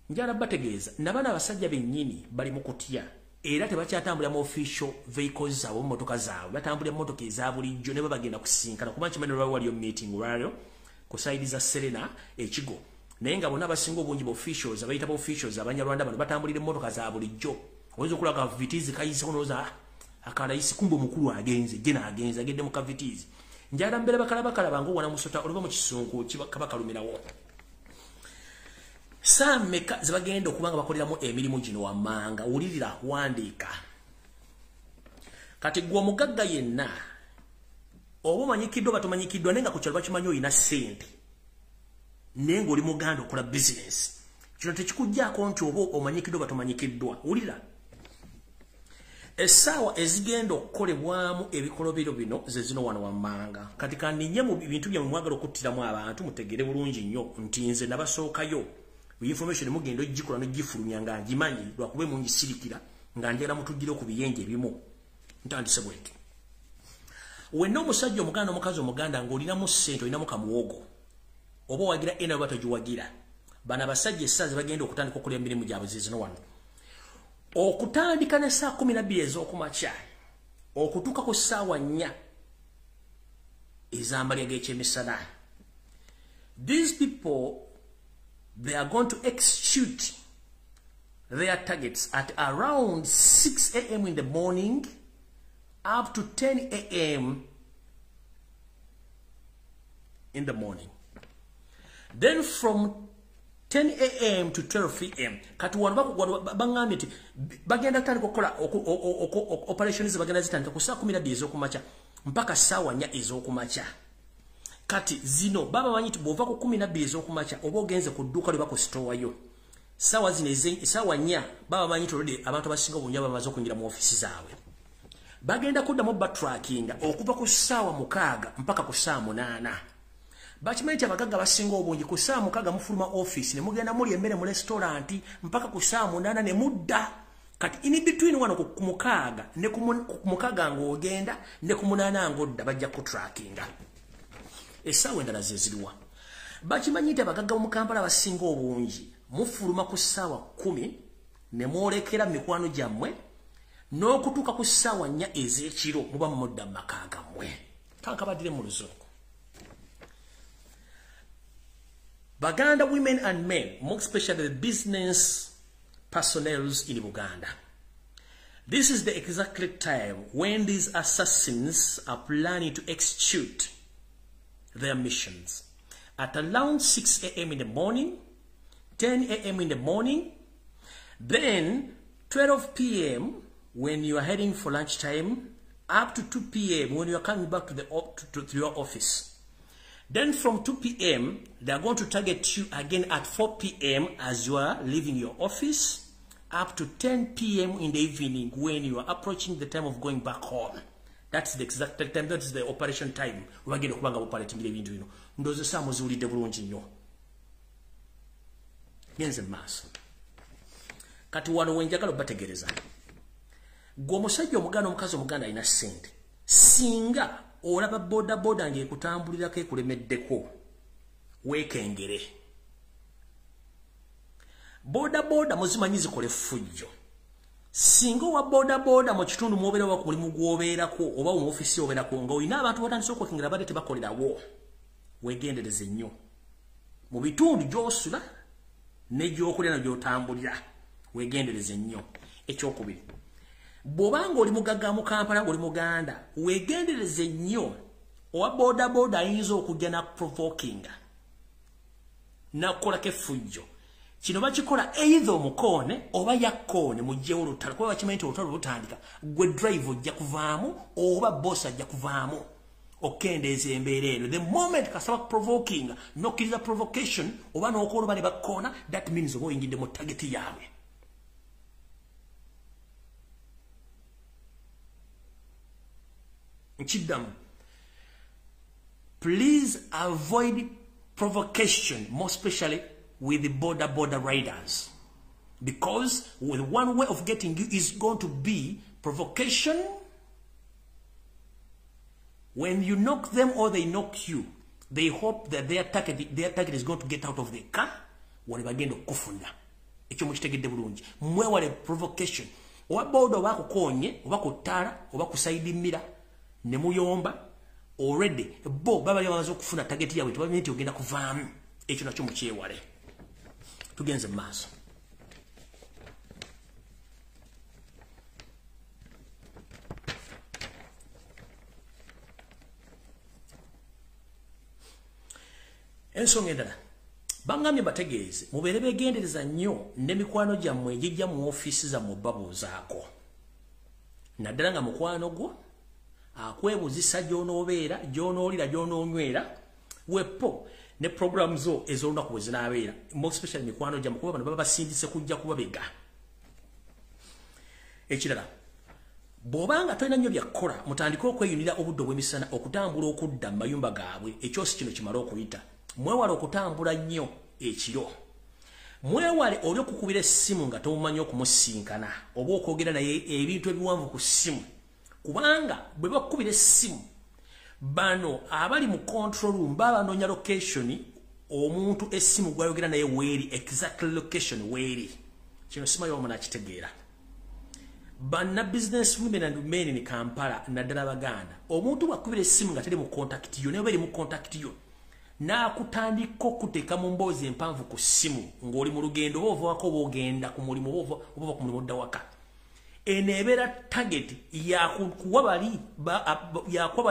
njala bategeeza n'abaana abasajja bennyini bali mu kutya era tebakyatambulira mu official vehicles zaabwe mu mmotoka zaabwe batambulira mu mmotoka eza bulijjo ne babagenda kusinkana kuba nkimanyi olwali waliyo meeting olwalyo ku saidi za Serena Ekigwo naye nga bonna abasinga obungi ba officials abayita ba officials abanyarwanda bano batambulira emmotoka za bulijjo oyinza okulaga kavitizi kayiseko nooza akalayisi kumbe omukulu agenze gye naagenze agende mu kavitizi njala mbeera bakalabakala ng'owana musota oluba mu kisunku kabakalumirawo saameka zibagenda okubanga bakoleramu emirimu gino wammanga wulirira wandiika kati gwe omugagga yenna oba omanyikiddwa batomanyikiddwa naye nga ku kyalo bakimanyi olina ssente naye ng'oli muganda okola bizinesi kino tekikuggyako nti oba omanyikiddwa batomanyikiddwa wulira essaawa ezigenda okukolebwamu ebikolobero bino ze zino wano wammanga kati kandinye mu bintu byammwe mwagala okuttiramu abantu mutegere bulungi nnyo nti nze nabasookayo information mugenda ogikola n'ogifulumya nga ngimanyi lwakuba mungisirikira nga njagala mutugire ku biyenje ebimu ntandise bwenti wenna omusajja omuganda omukazi omuganda ng'olinamu ssente olinamu kamuwogo oba owagira ena oba togiwagira bano abasajja essaazi bagenda okutandika okukola emirimu gyabwe zizino wano okutandika ne saa 12 ez'okumakya okutuuka ku ssaawa 4 ez'amalya g'ekyemisana these people they are going to execute their targets at around 6 a.m. in the morning up to 10 a.m. in the morning. Then from 10 a.m. to 12 p.m. kati wano bangambye nti bagenda kutandika okukola operations bagenda zitandika ku saa 12 ez'okumakya mpaka ssaawa 4 ez'okumakya. Kati zino baba manyi nti bw'ova ku 12 ez'okumakya oba ogenze ku dduuka lwe ku store yo ssaawa zino ssaawa 4 baba manyi nti olwedde abantu abasinga obungi bamaze okuyingira mu ofisi zaabwe bagenda kuddamu batrackinga okuva ku ssaawa 6 mpaka ku ssaawa 8 bakimanyi nti abagagga basinga obungi ku ssaawa 6 mufuluma office ne mugenda muli emmere mu restaurant mpaka ku ssaawa 8 ne mudda kati in between wano ku 6 ne ku 6 ng'ogenda ne ku 8 ng'odda bajja kutrackinga essaawa endala ze ziriwa bakimanyi nti abagagga mu Kampala basinga obungi mufuluma ku ssaawa 10 ne mwolekera mikwano gyammwe n'okutuuka ku ssaawa 4 ez'ekiro muba mudda mu maka gammwe. Kankabadire mu Luzungu. Baganda women and men, more especially the business personnel in Uganda. This is the exact time when these assassins are planning to execute their missions. At around 6 a.m. in the morning, 10 a.m. in the morning, then 12 p.m. when you are heading for lunchtime, up to 2 p.m. when you are coming back to your office. Then from 2 p.m., they are going to target you again at 4 p.m. as you are leaving your office, up to 10 p.m. in the evening when you are approaching the time of going back home. That's the exact time, that's the operation time. We are going to operating the window. Ndoze samo ziwulidde bulungi nnyo. Yenze maaso. Kati wano wenjagala obategereza. Gwe omusajja omuganda omukazi omuganda alina ssente. Singa olaba boda ng'ekutambulirako ekulemeddeko, weekengere. Boda muzimanyi zikola effujjo. Singa wa boda mu kitundu muobeera wa ku mulimu gw'obeerako oba mu ofisi obeerako ng'olina abantu batandise okwekengera badde tebakolerawo, weegendereze nnyo. Mu bitundu gy'osula ne gy'okulya na gy'otambulira, weegendereze nnyo. Ekyokubiri, bw'obanga oli mugagga mu Kampala ng'oli Muganda, weegendereze nnyo. Owa boda ayinza okujja na provokinga nakukolako effujjo. Kino bakikola either omukoone oba yakkoone mugyewo olutalo, kuba bakimanyi nti olutalo lutandika, gwe drive ojja kuvaamu oba boss ajja kuvaamu okendeeza embeera eno. The moment kasaba provoking nokkiriza provocation oba n'okola bale bakkoona, that means oba oyingidde mu target yaabwe. Nkiddamu, please avoid provocation, more especially with the border riders, because with one way of getting you is going to be provocation. When you knock them or they knock you, they hope that their target is going to get out of the car. Wanebagenda okufunda ekyo mukitegedde bulungi. Mwewale provocation. Owa boda bakukonye oba kutala oba kusaidi mira ne muyomba already bo baba yabaza okufuna target yawe tebamenye nti ogenda kuvaamu. Ekyo nakyo mukyewale. Tugenze maaso. Ensonga endala, bangambye bategeeze mubeere beegendereza nnyo n'emikwano gyammwe egijja mu ofiisi zammwe babuuzaako. Naddala nga mukwano gwo akwebuuzisa gy'onoobeera, gy'onoolira, gy'onoonywera, wepo ne programs zo ez'olunaku bwe zinaabeera, more especially mikwano gyammwe kuba bano baba basindise kujja kubabega. Ekirala, bw'obanga tolina nnyo byakukola, mutandike okweyunira obudde obw'emisana okutambula okudda mu mayumba gaabwe, ekyosi kino kimala okuyita. Mwewale okutambula nnyo ekiro. Mwewale oli okukubira essimu nga tomumanyi okumusinkana oba okwogera naye ebintu ebiwanvu ku ssimu, kubanga bwe bakukubira essimu bano abali mu control room baba nonya location omuntu essimu gwayogera naye weeri, exact location weeri. Kino simanyi omuntu akitegeera. Banna business women and men in Kampala naddala Baganda, omuntu bwakubira essimu nga teri mu contact yo, naye bali mu contact yo, nakutandika okuteeka mu mboozi empanvu ku ssimu ng'oli mu lugendo oba ovaako oba ogenda ku mulimu oba ova ku mulimu odda waka. Eno ebeera target yakuwa bali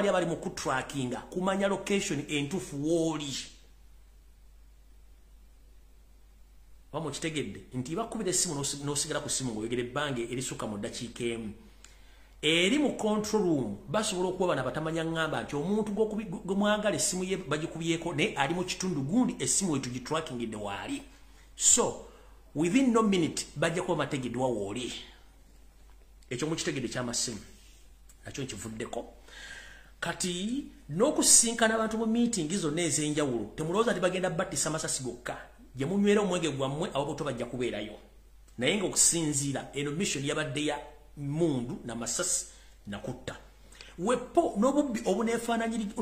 abali mu kutrackinga kumanya location entuufu w'oli. Oba mukitegedde nti bakubira essimu n'osigala ku ssimu ng'oyogera ebbanga erisukka mu ddakiika emu. Eri mu control room basobola okuba bana batamanya ngamba nti omuntu gwe mwagala essimu ye bagikubyeko ne ali mu kitundu gundi essimu wetu gitrackingidde waali. So within no minute bajja kuba bategeddwa wooli. Ekyo mukitegedde ky'amasimu nakyo nkivuddeko. Kati n'okusinkana abantu mu meeting zonna ez'enjawulo, temulowooza nti bagenda battisa masasi gokka. Gye munywera omwenge gwammwe ababuto bajja kubeerayo, naye ng'okusinziira eno mission yabadde ya mundu na masasi na kutta. Wepo n'obubbi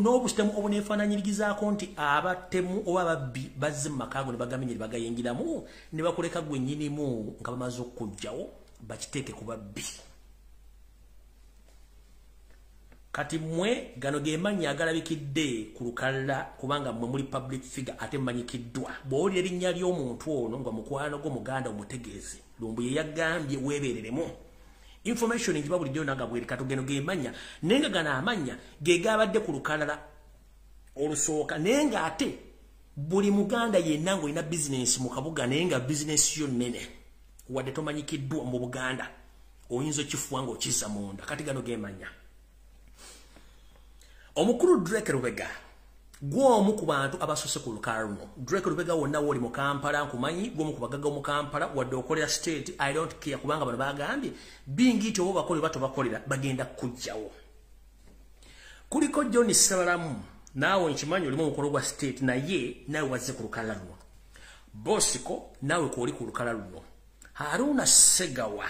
n'obusitemu obuneefaananyirizaako nti abatemu oba ababbi bazze mu maka go ne bagamenye ne bagayingiramu ne bakuleka gwe nnyinimu nga bamaze okujjawo bakiteeke ku babbi. kati mwe gano ge mannya agalabikidde ku lukalala kubanga mwe muli public figure ate manyikiddwa bw'oli erinnya ly'omuntu ono nga mukwano gwo muganda omutegeeze Lumbuye yagambye weebereremu information njiba bulijjo nanga bweri katugeno ge mannya nenga gana amanya ge gabadde ku lukalala olusooka nenga ate buli muganda yenna ng'olina business mu kabuga nenga business yo nnene wadde tomanyikiddwa mu Buganda oyinza okifuwa ng'okizza munda kati gano ge mannya omukulu Drake Lubega gw'omu ku bantu abasose ku lukalala luno Drake Lubega wonna woli mu Kampala nkumanyi gw'omu ku bagagga mu Kampala wadde okolera state I don't care kubanga bano bagambye bingiti obo bakole bato bakolera bagenda kujjawo kuliko John Sabalamu naawe nkimanyi olimu omukolo gwa state naye nawe wazze ku lukalala luno Bosiko nawe kwoli ku lukalala luno Haruna Segawa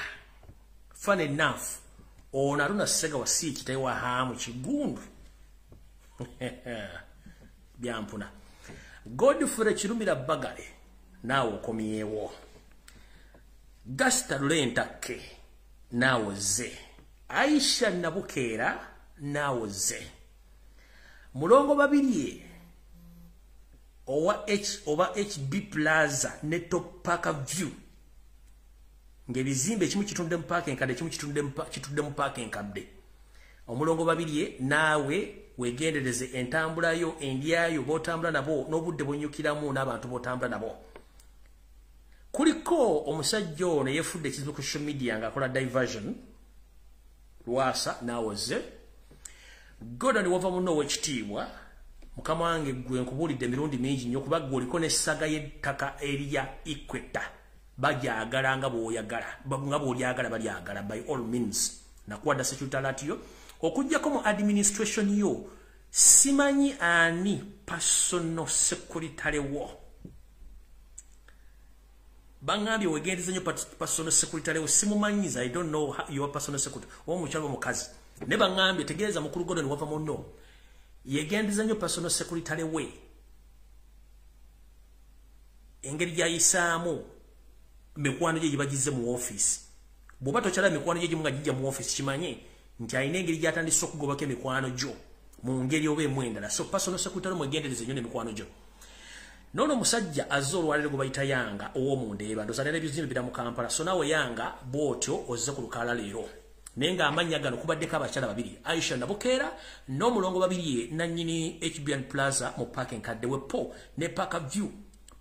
fun enough ono Haruna Segawa si kitayi wa hamu kigundu byampuna Godfrey Kirumira Bagale nawe okomyewo Gasta Lentake nawe ze Aisha Nabukeera nawe ze Mulongo babiri oba HB Plaza ne Top Park View ngebizimbe kimu kitunde mu parking kade kimu kitunde mu parking kabde omulongo babiri nawe wegendereze entambula yo endyayo botambula nabo n'obudde bonyukiramu n'abantu botambula nabo kuliko omusajja ono yefudde ekizibu ku social media ng'akola diversion Lwasa nawoze Gordon wava muno ow'ekitiibwa mukama wange gwe nkubulidde emirundi mingi nnyo kuba gwe oliko n'essaga y'ettaka erya Ikweta bajagala nga bw'olyagala balyagala by all means nakuwadda security alert yo okujjako mu administration yo simanyi ani personal secretary wo bangambye wegendeza nnyo personal secretary wo simumanyiza I don't know your personal secretary omukyalo omukazi ne bangambye tegeeza mukulu Gordon wava muno yegendeza nnyo personal secretary we engeri gyayisaamu mikwano gye gibagize mu office bw'oba tokyala mikwano gye gimu nga gijja mu office kimanye nti alina engeri gy'atandise okugobako emikwano gyo mu ngeri oba emu endala so personal secretary mwegendereze nnyo n'emikwano gyo nono musajja azze olwaliro gwe bayita Yanga ow'omundeeba ndoza nera ebizimbe bira mu Kampala so naawe Yanga bw'otyo ozze ku lukalala leero naye ng'amannya gano kubaddeko abakyala babiri Aisha Nabukeera n'omulongo babiri nannyini HBN Plaza mu parking kadde wepo ne Park View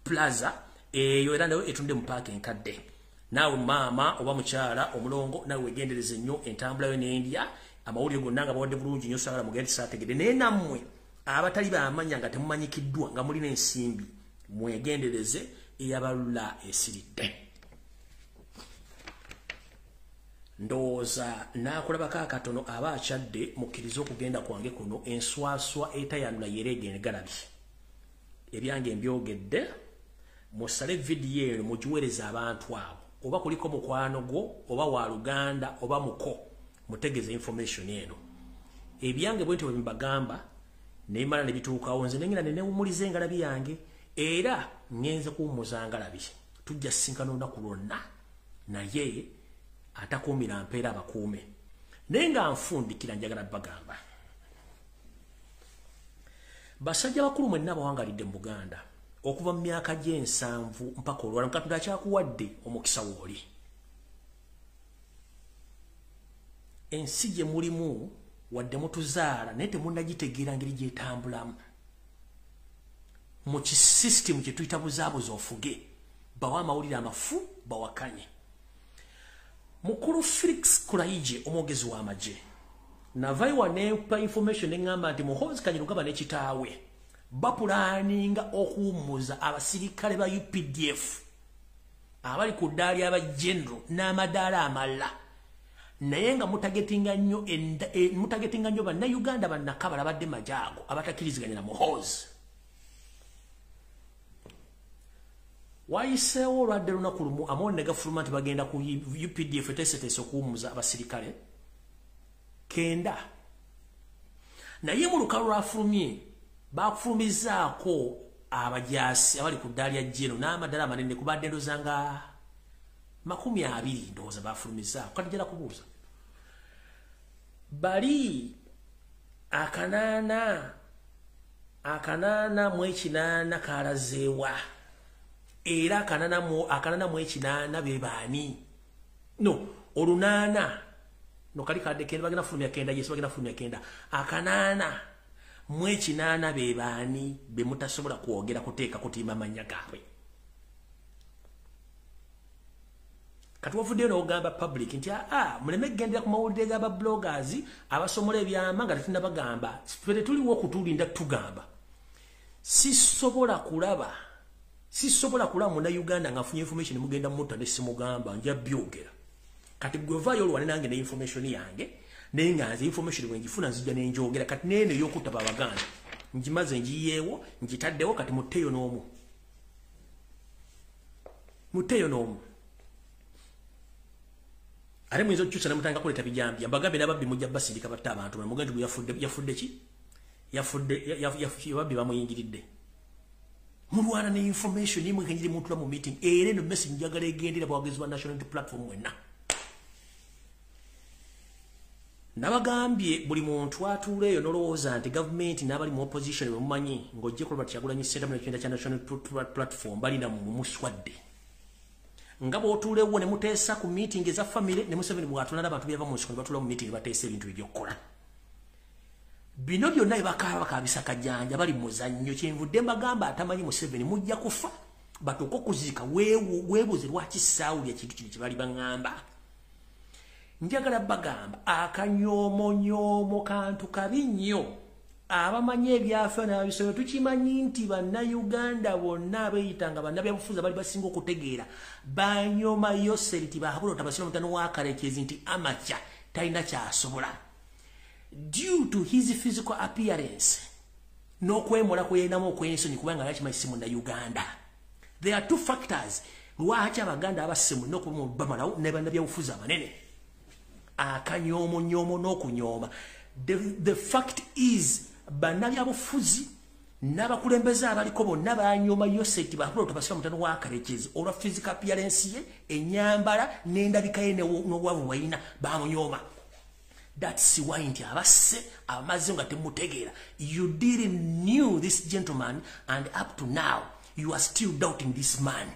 Plaza eyo era nayo etunde mu parking kadde naawe maama oba mukyala omulongo nawe wegendereze nnyo entambula yo n'endya amawulire gonna nga bawadde bulungi nnyo saagala mugende saategedde naye nammwe abatali bamanya nga temumanyikiddwa nga mulina ensimbi mwegendereze eyabalula esiridde ndowooza naakulabako akatono aba akyadde mukkirize okugenda kwange kuno enswaswa etayanula yereegene galabye ebyange mbyogedde musale vidiyo eno mugiweereza abantu abo oba kuliko mukwano gwo oba wa Luganda oba muko mutegeze information eno ebyange bwente bwe mbagamba neemala ne bituukawo nze nengenda nenewumuliza engalabi yange era ngenze kuwummuza ngalabi tujja sinkana olunaku lwonna naye atakuumira mpeera abakuume naye nga nfundikira njagala bagamba basajja bakulu mwenna abawangalidde mu Buganda okuva mu myaka gy'ensanvu mpaka olwala Katonda akyakuwadde omukisa wooli ensi gye mulimu wadde mutuzaala naye temunnagitegeera ngeri gyetambulamu mu kisisitemu kye tuyita buzaabuza ofuge bawa amawulire amafu bawakanye mukulu Felix Kulaije omwogezi w'amagye navaiwa nempa information neŋŋamba nti Muhoozi Kanyarugaba ne kitaawe bapulaninga okuwummuza abasirikale ba UPDF abali ku ddaali abajenero n'amadaala amalala naye nga mutagetinga nnyo bannayuganda bannakabala badde majaago abatakkiriziganya na Muhoozi wayiseewo olwadde lunaku lumu amawoni ne gafuluma nti bagenda ku UPDF eteeseteese okuwummuza abasirikale 9 naye mu lukalu lwafulumye bakufulumizaako abajaasi abali ku ddaali ya jeno n'amadala amanene kubadde ndoza nga 20 ndowooza bafulumizaako kati njala kubuuza bali akanana mwekinana kalazewa era akanana mwekinana bebani no olunana no kali kadde kenda bagina fulumya kenda yesu bagina fulumya kenda akanana mwekinana bebani bemutasobola kuogera kuteeka kutima manya gaabwe kati wavudde n'ogamba public nti muleme gendera ku mawulire g'aba bloggers abasomola ebyama nga tetuna bagamba fere tuliwo okutulinda tugamba sisobola kulaba muna Uganda ngafunye information mugenda mutta ne simugamba nja byogera kati gwevayo olwane nange ne information yange naye nga nze information bwengifuna nzija nenjogera kati nene y'okutaba Abaganda njimaze njiyeewo njitaddewo kati mutteyo n'omu ale mwizo chucha na mutanga kuleta bijambi ambagambe nababbi mujja basindika batta abantu mugende yafudde ki yafudde bamuyingiridde mulwana ne information imwe kenjiri muntu mu meeting ere no message njagala egendera bwagezi wa national platform wenna nabagambye buli muntu atuleyo nolowooza nti government n'abali mu opposition bemumanyi ng'ojje kulaba Kyagulanyi Ssentamu n'ekibiina kya national platform balina mu muswadde nga bw'otuulewo ne muteesa ku meeting eza family ne Museveni bw'atula n'abantu byava mu nsiko ne batula mu meeting bateesa ebintu ebyokkola bino byonna bakaabisa kajjanja bali muzannyo kyenvudde mbagamba atamanyi Museveni mujja kufa batuuka okuziika weebuuze lwaki saawulya kintu kino kye bali baŋŋamba njagala bagamba akanyoomonyomo kantu kabi nnyo abamanyi ebyafaayo n'abisobola tukimanyi nti bannayuganda bonna abeeyitanga bannabyabufuzi abali basinga okutegeera banyomayo seriti bahabula otabasira omutano wa Karekezi nti amaca talina kyasobola due to his physical appearance n'okwemula kwe yalinamu okw'ensonyi kubanga yakimanyi si munnayuganda. There are two factors lwaki Abaganda abasimu n'okuba bamalawo ne bannabyabufuzi abanene akanyoomonyomo n'okunyooma. The fact is bannabyabufuzi n'abakulembeze abaliko bonna banyooma Yoseti bahabula otabasira omutano wa Karekezi olwa physical appearance ye ennyambala n'endabika ye n'obwavu bw'alina bamunyooma. That's why nti abasse amaze nga temutegeera. You didn't knew this gentleman and up to now you are still doubting this man.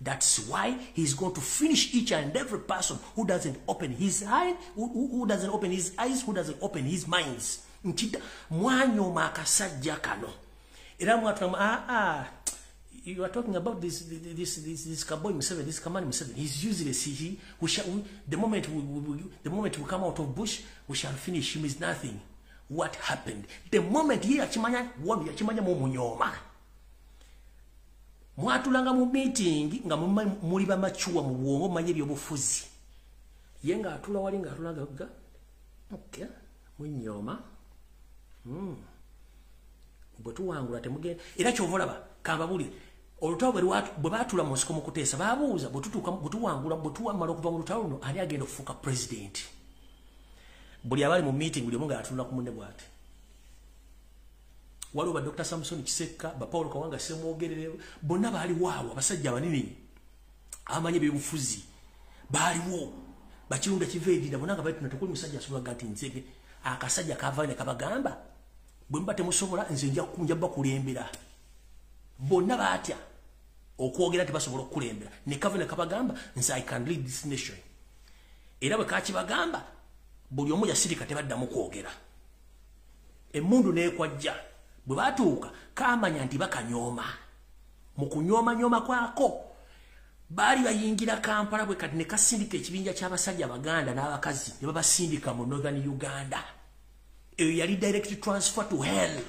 That's why he's going to finish each and every person who doesn't open his eye, who doesn't open his eyes, who doesn't open his minds. Nchita mwanyoma akasajja kano. Era mwatulamu you are talking about this Kaboy Museveni, this Kamani Museveni. He's useless. The moment we come out of bush, we shall finish him is nothing. What happened? The moment he achimanya mu munyoma. Mwatulanga mu meeting nga muli bamachuwa mu bwongo manye byobufuzi. Yenga atula wali nga atulaga ga. Okay. Munyoma. Bwetu wangula temugenda. Era kyovolaba kambabuli. Olutawo bwe batula mu nsiko mu kuteesa baabuuza bwetu wangula bwetuwamala okuva mu lutawo luno ani agenda okufuuka president. Buli abali mu meeting buli omu nga atunula ku munne bw'ati. Waliwo ba Dr. Samson Kisekka, ba Paul Kawanga Ssemwogerere, bonna baaliwo awo abasajja abanene amanyi ebyobufuzi baaliwo bakirunda kiveedira bonna nga bali tuna tekuli musajja asobola nti nzege akasajja kavayo ne kabagamba bwe muba temusobola nze nja bakulembera. Bonna baatya okwogera nti basobola okukulembera ne kavayo ne kabagamba nze I can lead this nation. Era bwe kakibagamba buli omu yasirika tebaddamu kwogera. Emmundu n'ekwajja bwe batuuka kaamanya nti bakanyooma. Mu kunyoomanyoma kwako baali bayingira Kampala bwe kati ne kasindika ekibinja ky'abasajja Abaganda n'abakazi ne babasindika mu Northern Uganda. Eyo yali direct transfer to hell.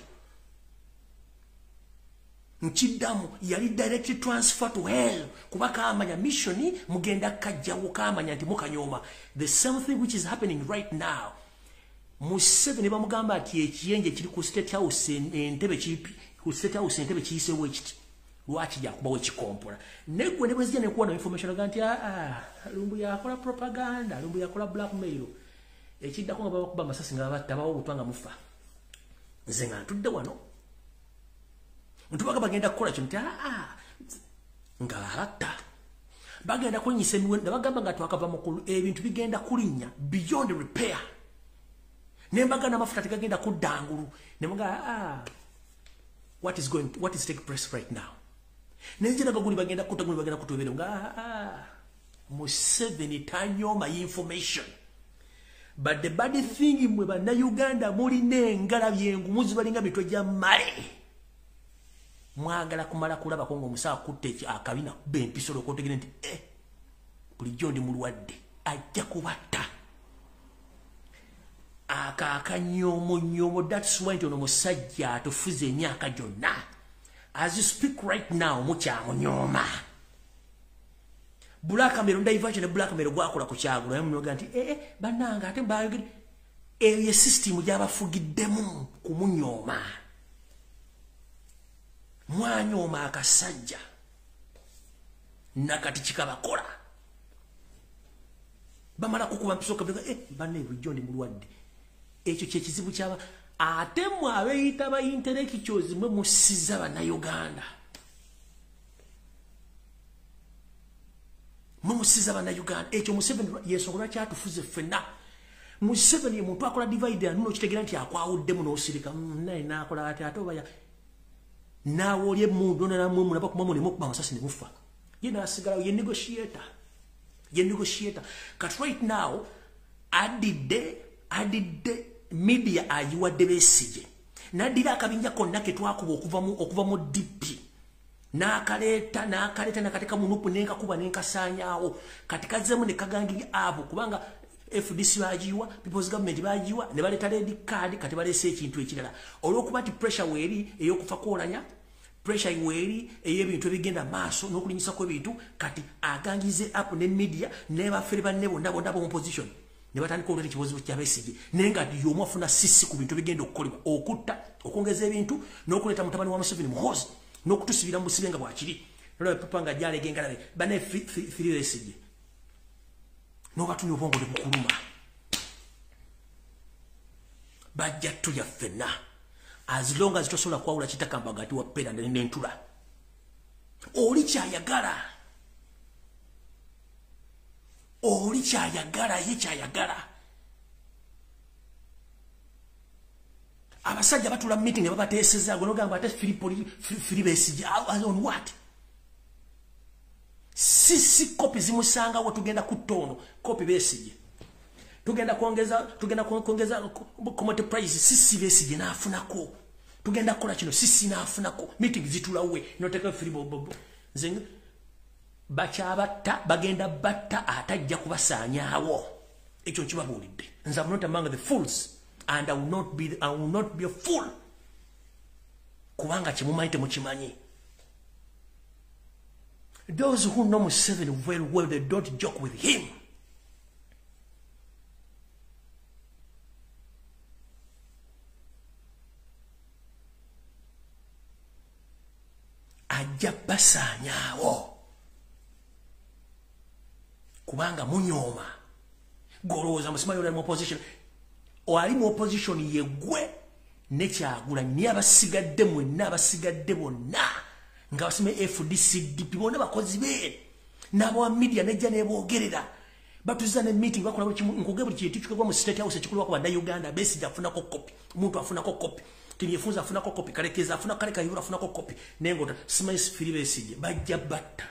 Nchiddamu yali direct transfer to hell. Kuba kaamanya missioni mugenda kajjawo kaamanya nti mukanyooma. The same thing which is happening right now. Museveni bamugamba ati ekiyenje kiri ku State House entebe kipi ku State House entebe kiyisewo ekiti lwaki jakubawo ekikompola negwe ne bwezija ne kuwa information ganti Lumbuye akola propaganda, Lumbuye akola blackmail ekiddako nga bakuba masasi nga batta bawo butwanga mufa. Nze nga ntudde wano ntubaga bagenda kukola kintu nga batta bagenda kulinyisa emiwendo bagamba nga twakava mu ebintu bigenda kulinnya beyond repair. Nembaga n'amafuta tegagenda kudda ngulu. Nembaga what is taking place right now? Nenjira gaguli bagenda kutobera nga Museveni tanyoma information. But the bad thing mwe bana Uganda muri nengala byengu muzibalinga bitwe ja male. Mwagala kumala kulaba kongo musa kutte akabina bempisolo kotegene nti bulijjo ndi mulwadde ajja kubatta. Akanyomo that's why ono musajja atufuze emyaka gyonna. As you speak right now mukyamunyoma. Black Camera diversion ne Black Camera gwakola ku kyagula yamunoga nti bananga ate mbayogere ye system gyabafugiddemu kumunyoma. Mwanyoma akasajja nakati kikabakola bamala kukuba mpisoka banne bulijjo ndi mulwadde. Ekyo kyekizibu kyaba ate mwabeyita ba intellectuals mwe musiza bana Uganda. Musiza bana Uganda. Ekyo Museveni yesobola kyatufuze fenna. Museveni ye muntu akola divide anuno kitegera nti akwawuddemu n'osirika naye nakola ati ate oba nawo olye mundu namwe mulaba kumamo ne mukuba amasasi ne mufa. Ye nasigala ye negotiator. Kat right now adidde media ayiwadde Besigye. Nadira akabinja konna ke twakuba okuva mu DP. Nakaleta nakateka munupu nenka kuba nenka sanyawo. Katika zemu ne kagangi abo kubanga FDC bajiwa, People's Government bajiwa, ne baleta red card kati balese ekintu ekirala. Olwokuba ti pressure weri eyokufa kolanya, pressure weri eyebintu ebigenda maaso n'okulinyisa kw'ebintu kati agangize up ne media ne bafere banebo ndabo mu position. Ne batandika olweri kibozibu kya Besigye. Nenga yomu afuna sisi ku bintu bigenda okukolebwa. Okutta, okongeza ebintu n'okuleta mutabani wa Museveni muhozi. N'okutusibira mu sibenga bwakiri. Lolo papa jale gengalabe. Bane firi Besigye. No batunyo bongo de bukuluma. Bajja tuya fenna. As long as tosola kwawula kitakamba gati wa pera n'entula. Oli kyayagala. Ye kyayagala. Abasajja batula meeting babateeseza gonogamba ate firi Besigye on what? Sisi kopi zimusanga wo tugenda kutono kopi Besigye. Tugenda kuongeza commodity price sisi Besigye nafunako. Tugenda kola kino sisi nafunako. Meeting zitula we noteka firi bobo. Zenga bacha bagenda batta atajja kubasanyawo. Ekyo kibabulidde. Nze am not among the fools. And I will not be a fool. Kubanga chimumaite muchimanyi. Those who know Museveni very well, they don't joke with him. Ajja basanyawo. Kubanga munyoma. Goloza musimayo mu opposition. Wali mu opposition yegwe ne kyagula ni abasigadde mwenna abasigadde bonna nga basime FDC DP bonna bakozi be nabo media nejja nebogerera batuza ne meeting bakola nkuge buli kintu kikwa mu state house kikulwa kwa banda Uganda Besigye afuna ko copy umuntu afuna ko copy tiniyefunza afuna ko copy kalekeza afuna kaleka yura afuna ko copy nengo smiles firi Besigye bajja batta.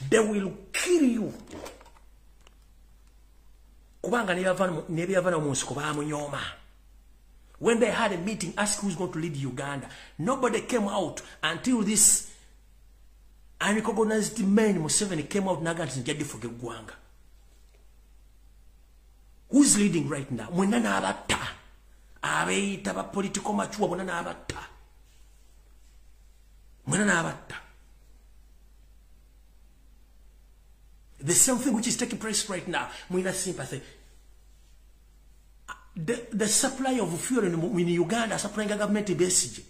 They will kill you. Kubanga nebiyavana mu nsiko bamunyoma. When they had a meeting, ask who's going to lead Uganda. Nobody came out until this unrecognized man Museveni came out naganti njadi for Gwanga. Who's leading right now? Mwena na abata. Abeita ba political machuwa mwena na abata. Mwena na abata. The same thing which is taking place right now. Mwina sympathy. The supply of fuel in Uganda, supplying government Besigye.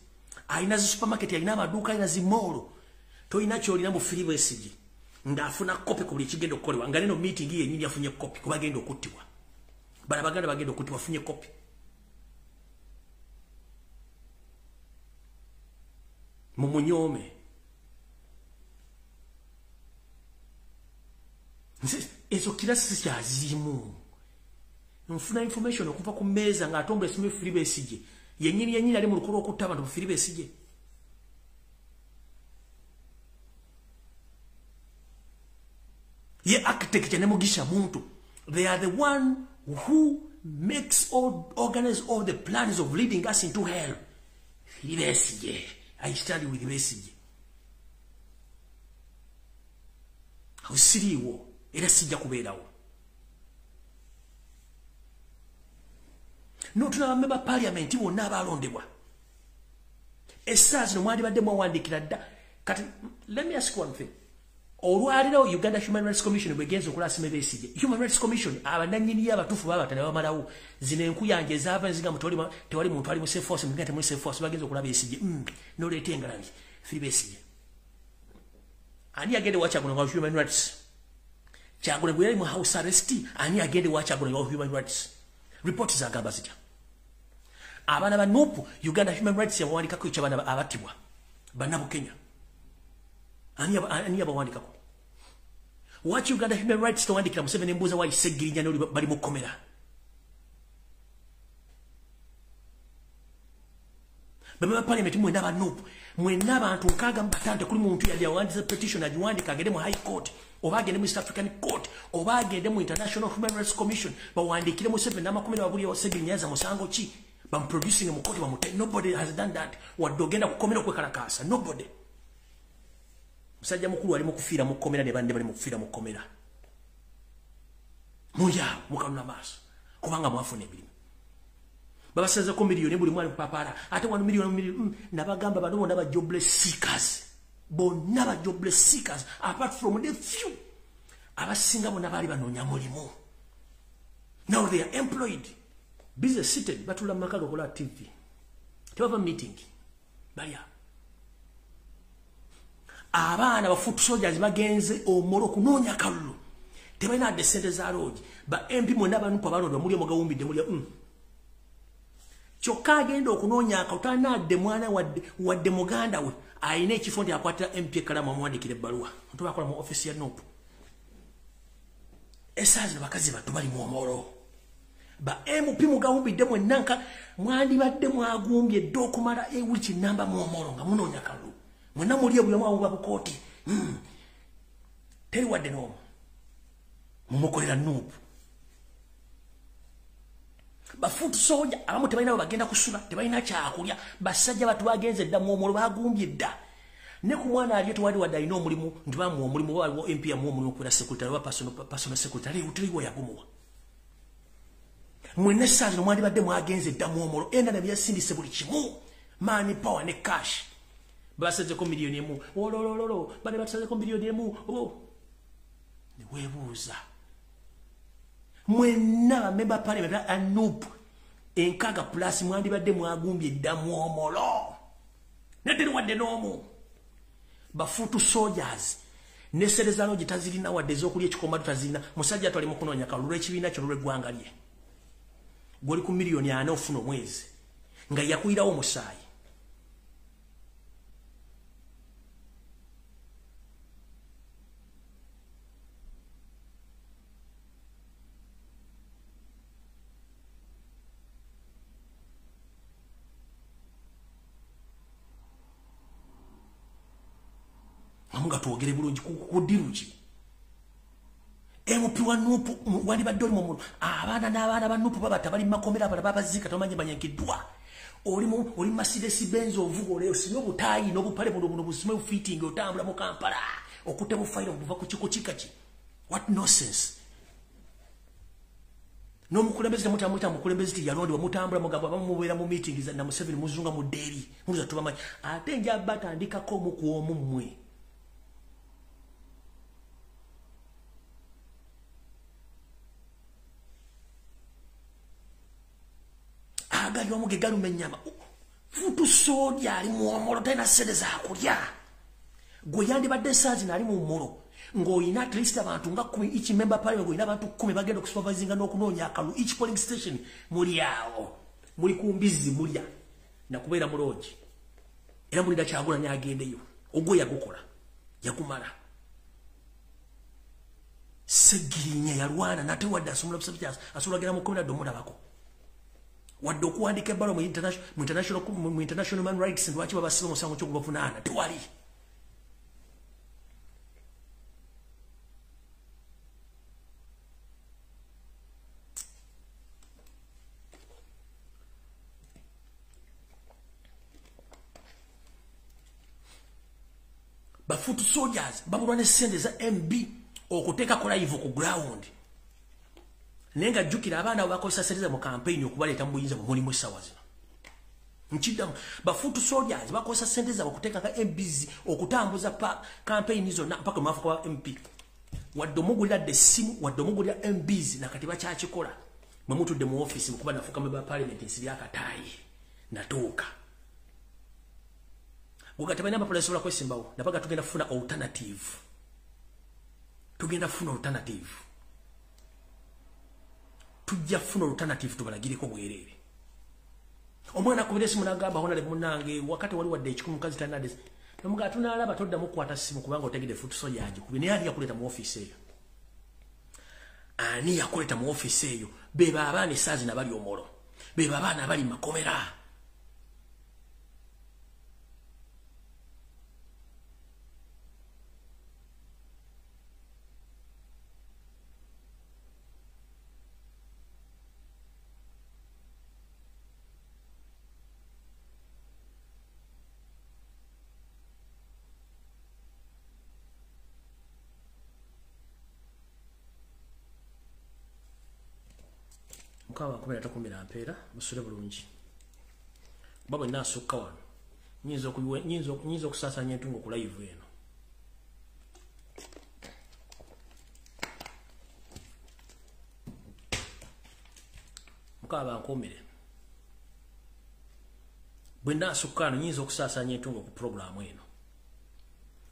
Aina supermarket, aina maduka, aina zimoro. To inacho linambo fili Besigye. Ndafuna kopi kubuli chigendo kolewa. Nganeno meeting hiye nini afunye kopi. Kubagendo kutiwa. Barabaganda bagendo kutiwa afunye kopi. Mumunyome. Ezo kila sisi azimu. nfuna information okuva ku meza nga atombe simu Filibe Sije yenyini ali mu lukolo okutta abantu Filibe Sije ye architect ne Mugisha Muntu they are the one who makes all organize all the plans of leading us into hell. Filibe Sije I study with Filibe Sije usiriwo era sijja kubeerawo no tuna member parliament wonna abalondebwa essaazi no mwali badde mwawandikira dda kati let me ask one thing olwaliro Uganda Human Rights Commission bwegenza okulasima Besigye Human Rights Commission abananyini y'abatuufu babatana bamalawo zino enkuyanje zaava nziga tewali muntu ali mu safe force mugende mu safe force bagenza okulaba Besigye noleeta engalabi Filibe Besigye ani agende wachaguno wa human rights chaguno bwe mu house arrest ani agende wachaguno wa human rights report za gamba zita abana ba nupu Uganda Human Rights yawandika ko cyabana abatibwa banabu Kenya ani abawandika ko wachi Uganda Human Rights to wandika Museveni mbuza wa isegirinya no bali mukomera bama parliament mwe ndaba nupu mwena abantu nkaga mbatante kuli muntu yali awandisa petition ajiwandika agende mu high court oba agende mu East African court oba agende mu International Human Rights Commission bawandikire mu 7 na 10 wabuli osegiri nyaza musango chi bam producing mu court bamute nobody has done that wadogenda kukomera kwekalakasa nobody musajja mukulu ali mu kufira mu komera ne bande bali mu kufira mu komera muya mukanuna maso kubanga mwafune ebiri baba saza ko milioni buli mwali papara ate 1 milioni nabagamba bano naba jobless seekers bonna ba jobless seekers apart from the few abasinga bona bali banonya mulimo now they are employed busy seated batula makago kola TV to have a meeting baya abana ba foot soldiers bagenze omoro kunonya kalulu tebaina de sente za road ba MP mwenda banu pa bano muri omugawumbi de muri choka gendo okunonya akutana de mwana wadde muganda we aine ekifondi akwata MP kalama mwandikire balua nto bakola mu office ya nopu esazi bakazi batubali mu omoro ba MP mugawumbi de mwenanka mwandi badde mwagumbye dokumara which number mu omoro nga munonya kalu mwana muri ebuyo mwawo babukoti teri wadde no mumukolera nopu bafutu soja abamu tebalina bagenda kusula tebalina kyakulya basajja batu bagenze dda mu omolo bagumbye dda ne ku mwana aliyo tewali wadde alina omulimu ndibamu omulimu waliwo MP ya mu omulimu kuba secretary wa personal secretary utiriwo yagumuwa mwene sazi no mwali badde mwagenze dda mu omolo enda ne byasindise buli kimu money power ne cash basaze ko milioni emu ololololo bale basaze ko milioni emu ne webuuza mwena member parliament anup enkaga plus mwandi badde mwagumbye damu omolo neteri wadde nomu bafutu soldiers neserezano gitazirina wadde zokuli ekikomba tutazina musajja atwali mukunonya kalulu ekibina kyo lwegwanga lye goli ku milioni 4 ofuna omwezi nga yakuyirawo musayi amunga tuogere bulungi kudiruki MP wanupu wali badoli mu abana n'abana banupu babata bali makomera abala babazika tomanye banyankidwa oli Mercedes Benz ovugo leo sinyo butayi no bupale buno busime fitting otambula mu Kampala okute mu file buva ku kiko kikachi what nonsense no mukulembeze mutamuta mukulembeze ya road wa mutambula mugabo bamubera mu meetings na Museveni muzunga mu daily muza tubamanyi ate nja batandika ko mu kuomu mmwe agali omuge galumenyama futu soja ali mu omolo tena sede za kulya gwe yandi badde sazi nali mu omolo ngoyina at least abantu nga 10 each member pale ngoyina abantu 10 bagenda kusupervising n'okunonya akalu each polling station muri yawo muri kumbizi mulya na kubeera muloji era muri dachagula nyagendeyo ogwo yagukola yakumala Segirinya yalwana nate wadde asomula busabya asolagera mu komera domoda bako. Wadde okuwandika ebbalo mu international human rights lwaki babasiba musango kyo kubavunaana tewali. Bafoot soldiers babulwa ne sente za MB okuteka ko live ku ground. Nenga jukira abana bakozesa sente za mu campaign okubaleta mu buyinza mu mulimu sawa zino. Nchidamu bafoot soldiers bakozesa sente za okuteka ka MBs okutambuza pa campaign zo mpaka mafuko wa MP. Wadde mugulira de simu wadde mugulira MBs na katiba kyakikola. Mwe mutudde mu office mukuba nafuka mu parliament nsiri akatayi natuka. Ugatebanya amapolisi wala kwesimbawo nabaga tugenda funa alternative. Tugenda funa alternative. Tujja funa alternative tubalagireko bwerere. Omwana kubira simu nagamba honale munange wakati wali wadde ekikumu kazi tanades. Namuga tunalaba todda mukwata simu kubanga otegede foot soldier kubini ali yakuleta mu office eyo. Ani yakuleta mu office eyo beba abani sazi na bali omolo. Beba abana bali makomera. Mukawa kumira takumira ampera musule bulungi. Baba nasukka wano. Nyinzo kusasanya entungo ku live eno. Mukawa nkomire. Bwe nasukka wano nyinzo kusasanya entungo ku program eno.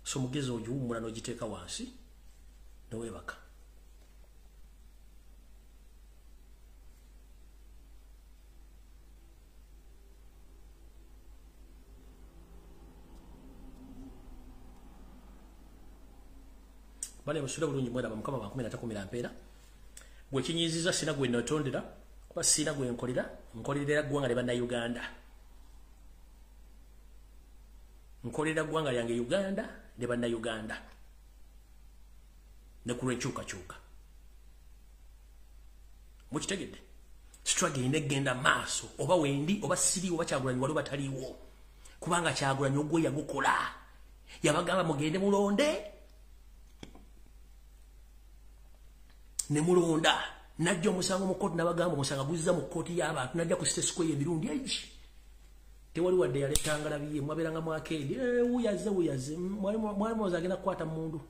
So mugezo ojuwumula no giteeka wansi nowebaka. Bale musule bulungi mwera bamukama bakumira takumira ampera. Gwe kinyiziza sina gwe notondera kuba sina gwe nkolera gwanga leba na Uganda. Nkolera gwanga lyange Uganda leba na Uganda. Ne kurechuka chuka. Mukitegedde. Struggle negenda maso oba wendi oba siri oba kyagulanyi wali bataliwo. Kubanga kyagulanyi ogwe yagukola. Yabagamba mugende mulonde. Ne mulonda najjo musango mu court nabagamba musanga guzza mu court y'abantu najja ku state square emirundi eji tewali wadde yaletanga labiye mwabiranga mwakedi uyaze mwalimu ozagenda kukwata mundu